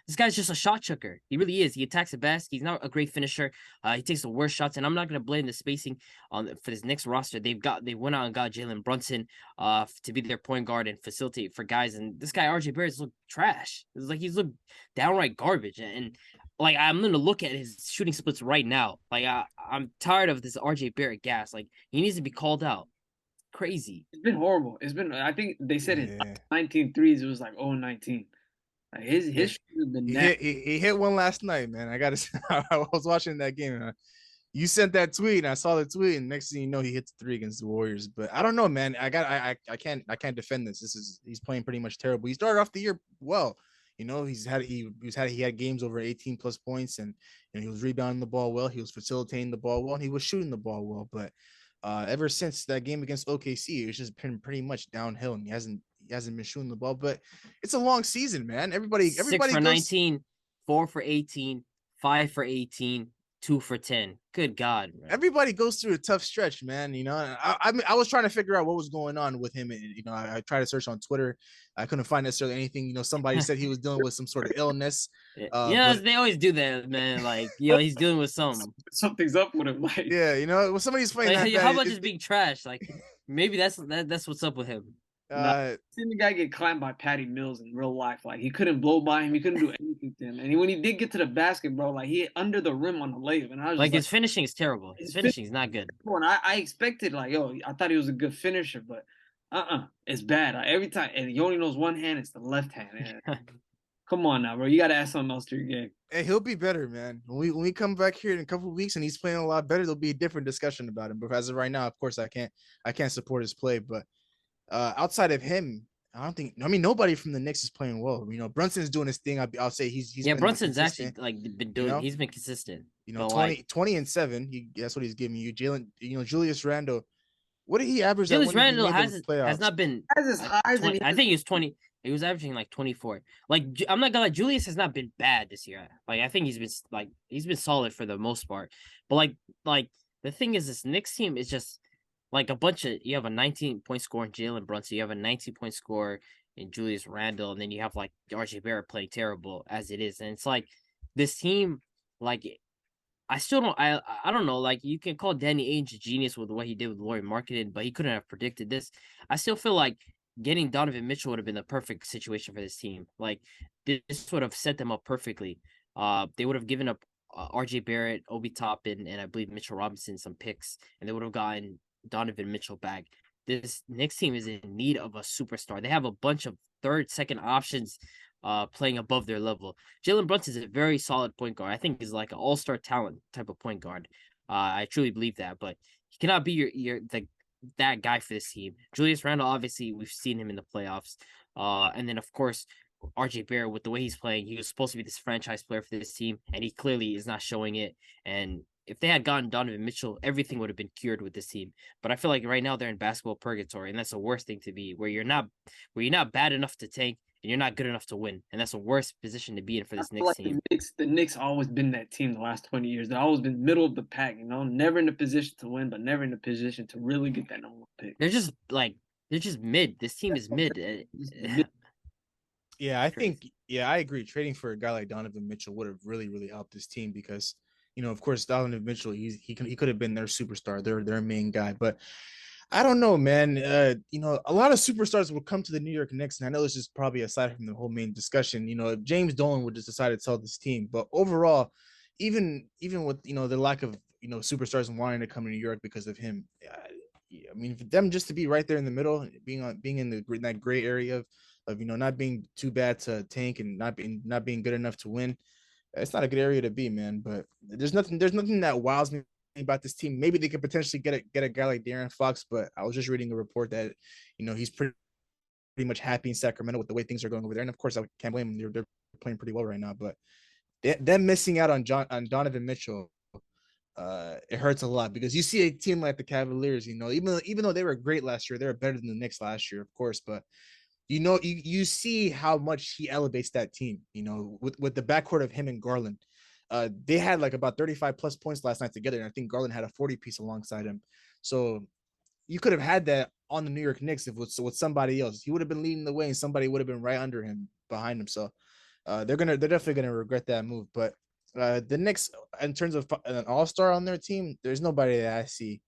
this guy's just a shot chucker. He really is. He attacks the best. He's not a great finisher. He takes the worst shots, and I'm not gonna blame the spacing for this next roster. They went out and got Jalen Brunson to be their point guard and facilitate for guys. And this guy RJ Barrett's looked trash. It's like he's looked downright garbage. And like I'm gonna look at his shooting splits right now. Like I'm tired of this RJ Barrett gas. Like he needs to be called out. Crazy. It's been horrible. I think they said his 19 threes. It was like 0-19. Like his he hit one last night, man. I was watching that game. You sent that tweet, and I saw the tweet, and next thing you know, he hits 3 against the Warriors. But I don't know, man. I can't defend this. He's playing pretty much terrible. He started off the year well. He had games over 18 plus points, and he was rebounding the ball well. He was facilitating the ball well, and he was shooting the ball well. But Ever since that game against OKC, it's just been pretty much downhill, and he hasn't been shooting the ball. But it's a long season, man. Everybody 6 for goes. 19, 4 for 18, 5 for 18, 2 for 10. Good God, man. Everybody goes through a tough stretch, man. You know, I mean, I was trying to figure out what was going on with him. And, you know, I tried to search on Twitter. I couldn't find necessarily anything. You know, somebody said he was dealing with some sort of illness. Yeah, But they always do that, man. Like, he's dealing with some. Something's up with him. Like, yeah, you know, when somebody's playing Like, that how bad, about just being trash? Like, maybe that's what's up with him. seen the guy get clamped by Patty Mills in real life. Like, he couldn't blow by him. He couldn't do anything to him. And when he did get to the basket, bro, like, he hit under the rim on the layup. And I was Like, just his finishing is terrible. His finishing is not good. and I expected, like, yo, I thought he was a good finisher, but it's bad. Like, every time, and he only knows one hand, it's the left hand. Come on now, bro. You got to add something else to your game. Hey, he'll be better, man. When we come back here in a couple of weeks and he's playing a lot better, there'll be a different discussion about him. But as of right now, of course, I can't support his play. But outside of him, I don't think. I mean, nobody from the Knicks is playing well. You know, Brunson's doing his thing. I'll say he's been Brunson's actually consistent. like been doing. You know? He's been consistent. You know, But, 20 and 7. That's what he's giving you. Jalen, you know, Julius Randle. What did he average? Julius when he Randle made the has playoffs? not been. As his highs, 20, I think he was 20. He was averaging like 24. Like, I'm not gonna lie, Julius has not been bad this year. Like, I think he's been solid for the most part. But like the thing is, this Knicks team is just like a bunch of. You have a 19-point scorer in Jalen Brunson. You have a 19-point scorer in Julius Randle, and then you have like RJ Barrett playing terrible as it is. And it's like this team, like, I still don't. I don't know. Like, you can call Danny Ainge a genius with what he did with Lauri Markkanen, but he couldn't have predicted this. I still feel like getting Donovan Mitchell would have been the perfect situation for this team. Like, this would have set them up perfectly. They would have given up RJ Barrett, Obi Toppin, and I believe Mitchell Robinson some picks, and they would have gotten Donovan Mitchell back. This Knicks team is in need of a superstar. They have a bunch of third, second options playing above their level. Jalen Brunson is a very solid point guard. I think he's like an all-star talent type of point guard. I truly believe that, but he cannot be that guy for this team. Julius Randle, obviously, we've seen him in the playoffs. And then, of course, RJ Barrett, with the way he's playing, he was supposed to be this franchise player for this team, and he clearly is not showing it. And if they had gotten Donovan Mitchell, everything would have been cured with this team. But I feel like right now they're in basketball purgatory, and that's the worst thing to be, where you're not bad enough to tank and you're not good enough to win. And that's the worst position to be in for this Knicks team. The Knicks always been that team the last 20 years. They've always been middle of the pack, you know, never in a position to win, but never in a position to really get that number one pick. They're just mid. This team is mid. Yeah, I agree. Trading for a guy like Donovan Mitchell would have really, really helped this team because, you know, of course, Donovan Mitchell, he could have been their superstar, their main guy. But I don't know, man. You know, a lot of superstars will come to the New York Knicks, and I know this is probably aside from the whole main discussion. You know, James Dolan would just decide to sell this team, but overall, even with, you know, the lack of, you know, superstars wanting to come to New York because of him, I mean, for them just to be right there in the middle, being in that gray area of you know, not being too bad to tank and not being good enough to win, it's not a good area to be, man. But there's nothing that wows me about this team. Maybe they could potentially get a guy like De'Aaron Fox, but I was just reading a report that, you know, he's pretty much happy in Sacramento with the way things are going over there. And of course, I can't blame them. They're playing pretty well right now. But them missing out on Donovan Mitchell, it hurts a lot because you see a team like the Cavaliers, you know, even though they were great last year, they were better than the Knicks last year, of course, but you know, you see how much he elevates that team, you know, with the backcourt of him and Garland. They had like about 35 plus points last night together, and I think Garland had a 40 piece alongside him. So you could have had that on the New York Knicks if it was with somebody else. He would have been leading the way, and somebody would have been right under him, behind him. So they're definitely gonna regret that move. But the Knicks, in terms of an all-star on their team, there's nobody that I see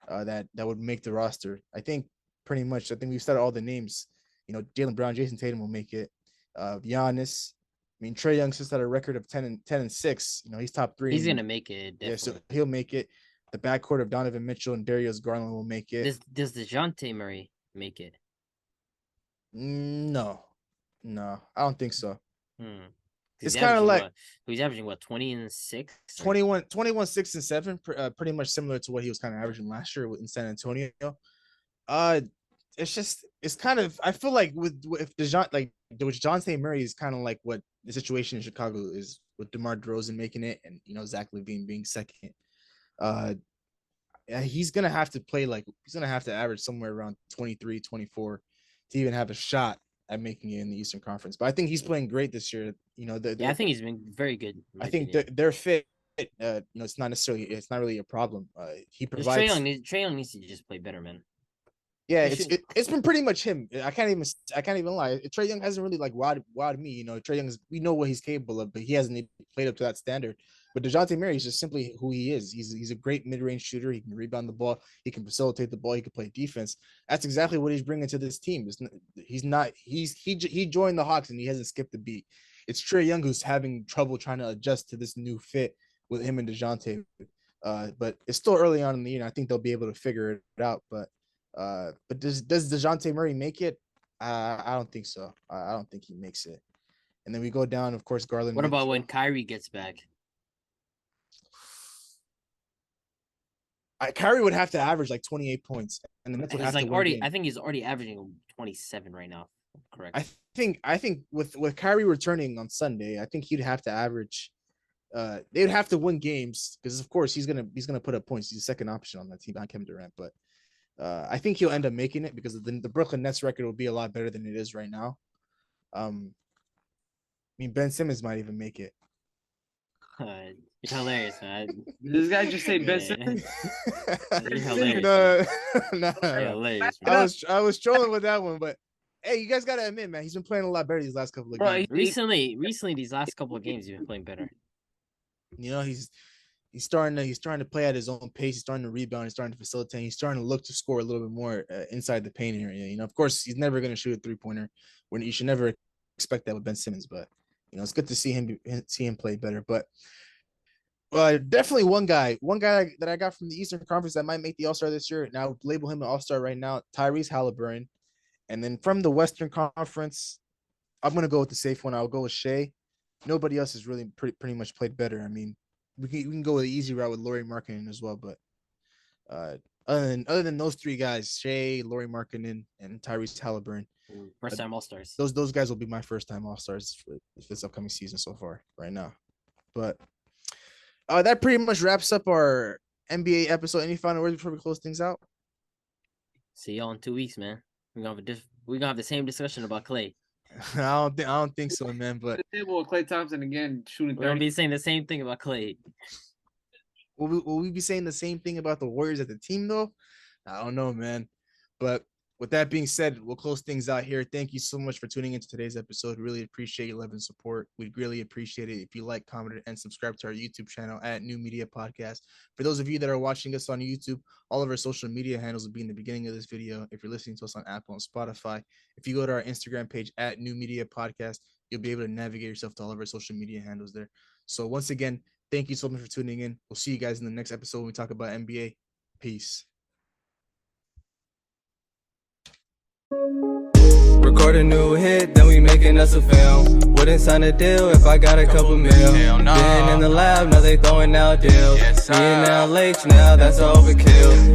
that would make the roster. I think we've said all the names. You know, Jaylen Brown, Jason Tatum will make it. Giannis. I mean, Trae Young just had a record of 10 and 6. You know, he's top 3. He's gonna make it. Definitely. Yeah, so he'll make it. The backcourt of Donovan Mitchell and Darius Garland will make it. Does DeJounte Murray make it? No, I don't think so. It's kind of like he's averaging 20 and 6, 21, 6 and 7, pretty much similar to what he was kind of averaging last year in San Antonio. It's kind of, I feel like with DeJounte Murray is kind of like what the situation in Chicago is with DeMar DeRozan making it, and, you know, Zach LaVine being second. he's gonna have to play he's gonna have to average somewhere around 23, 24 to even have a shot at making it in the Eastern Conference. But I think he's playing great this year. I think he's been very good. I think they're fit. It's not really a problem. He provides. Trae Young needs to just play better, man. Yeah, it's been pretty much him. I can't even lie. Trae Young hasn't really wowed me. Trae Young we know what he's capable of, but he hasn't even played up to that standard. But DeJounte Murray is just simply who he is. He's a great mid-range shooter. He can rebound the ball. He can facilitate the ball. He can play defense. That's exactly what he's bringing to this team. He joined the Hawks and he hasn't skipped a beat. It's Trae Young who's having trouble trying to adjust to this new fit with him and DeJounte. But it's still early on in the year. And I think they'll be able to figure it out. But does DeJounte Murray make it? I don't think so. I don't think he makes it. And then we go down, of course, Garland. What about when Kyrie gets back? Kyrie would have to average like 28 points, and the Nets would have to I think he's already averaging 27 right now. Correct. I think with Kyrie returning on Sunday, I think he'd have to average. They'd have to win games because, of course, he's gonna put up points. He's a second option on that team behind Kevin Durant, but I think he'll end up making it because the Brooklyn Nets record will be a lot better than it is right now. I mean, Ben Simmons might even make it. You're hilarious, man. This guy just say Ben Simmons. You're hilarious. No. Hilarious, man. I was trolling with that one, but hey, you guys gotta admit, man, he's been playing a lot better these last couple of games. Recently, these last couple of games, he's been playing better. He's starting to play at his own pace. He's starting to rebound. He's starting to facilitate. He's starting to look to score a little bit more inside the paint area. Of course, he's never going to shoot a 3-pointer. When you should never expect that with Ben Simmons, but it's good to see him play better. But definitely one guy that I got from the Eastern Conference that might make the All-Star this year. Now label him an All-Star right now, Tyrese Halliburton. And then from the Western Conference, I'm gonna go with the safe one. I'll go with Shea. Nobody else has really pretty much played better. I mean, we can go with the easy route with Lauri Markkanen as well, but other than those three guys, Shea, Lauri Markkanen, and Tyrese Halliburton, first time All-Stars. Those guys will be my first time All-Stars for this upcoming season so far right now. But that pretty much wraps up our NBA episode. Any final words before we close things out? See y'all in 2 weeks, man. We're gonna have the same discussion about Klay. I don't think so, man. But the table with Klay Thompson again shooting 30. We're gonna be saying the same thing about Klay. Will we be saying the same thing about the Warriors as the team though? I don't know, man. But with that being said, we'll close things out here. Thank you so much for tuning into today's episode. Really appreciate your love and support. We'd really appreciate it if you like, comment, and subscribe to our YouTube channel at New Media Podcast. For those of you that are watching us on YouTube, all of our social media handles will be in the beginning of this video. If you're listening to us on Apple and Spotify, if you go to our Instagram page at New Media Podcast, you'll be able to navigate yourself to all of our social media handles there. So once again, thank you so much for tuning in. We'll see you guys in the next episode when we talk about NBA. Peace. Record a new hit, then we making us a film. Wouldn't sign a deal if I got a couple mil. Been in the lab, now they throwing out deals. Me and now late, now that's overkill.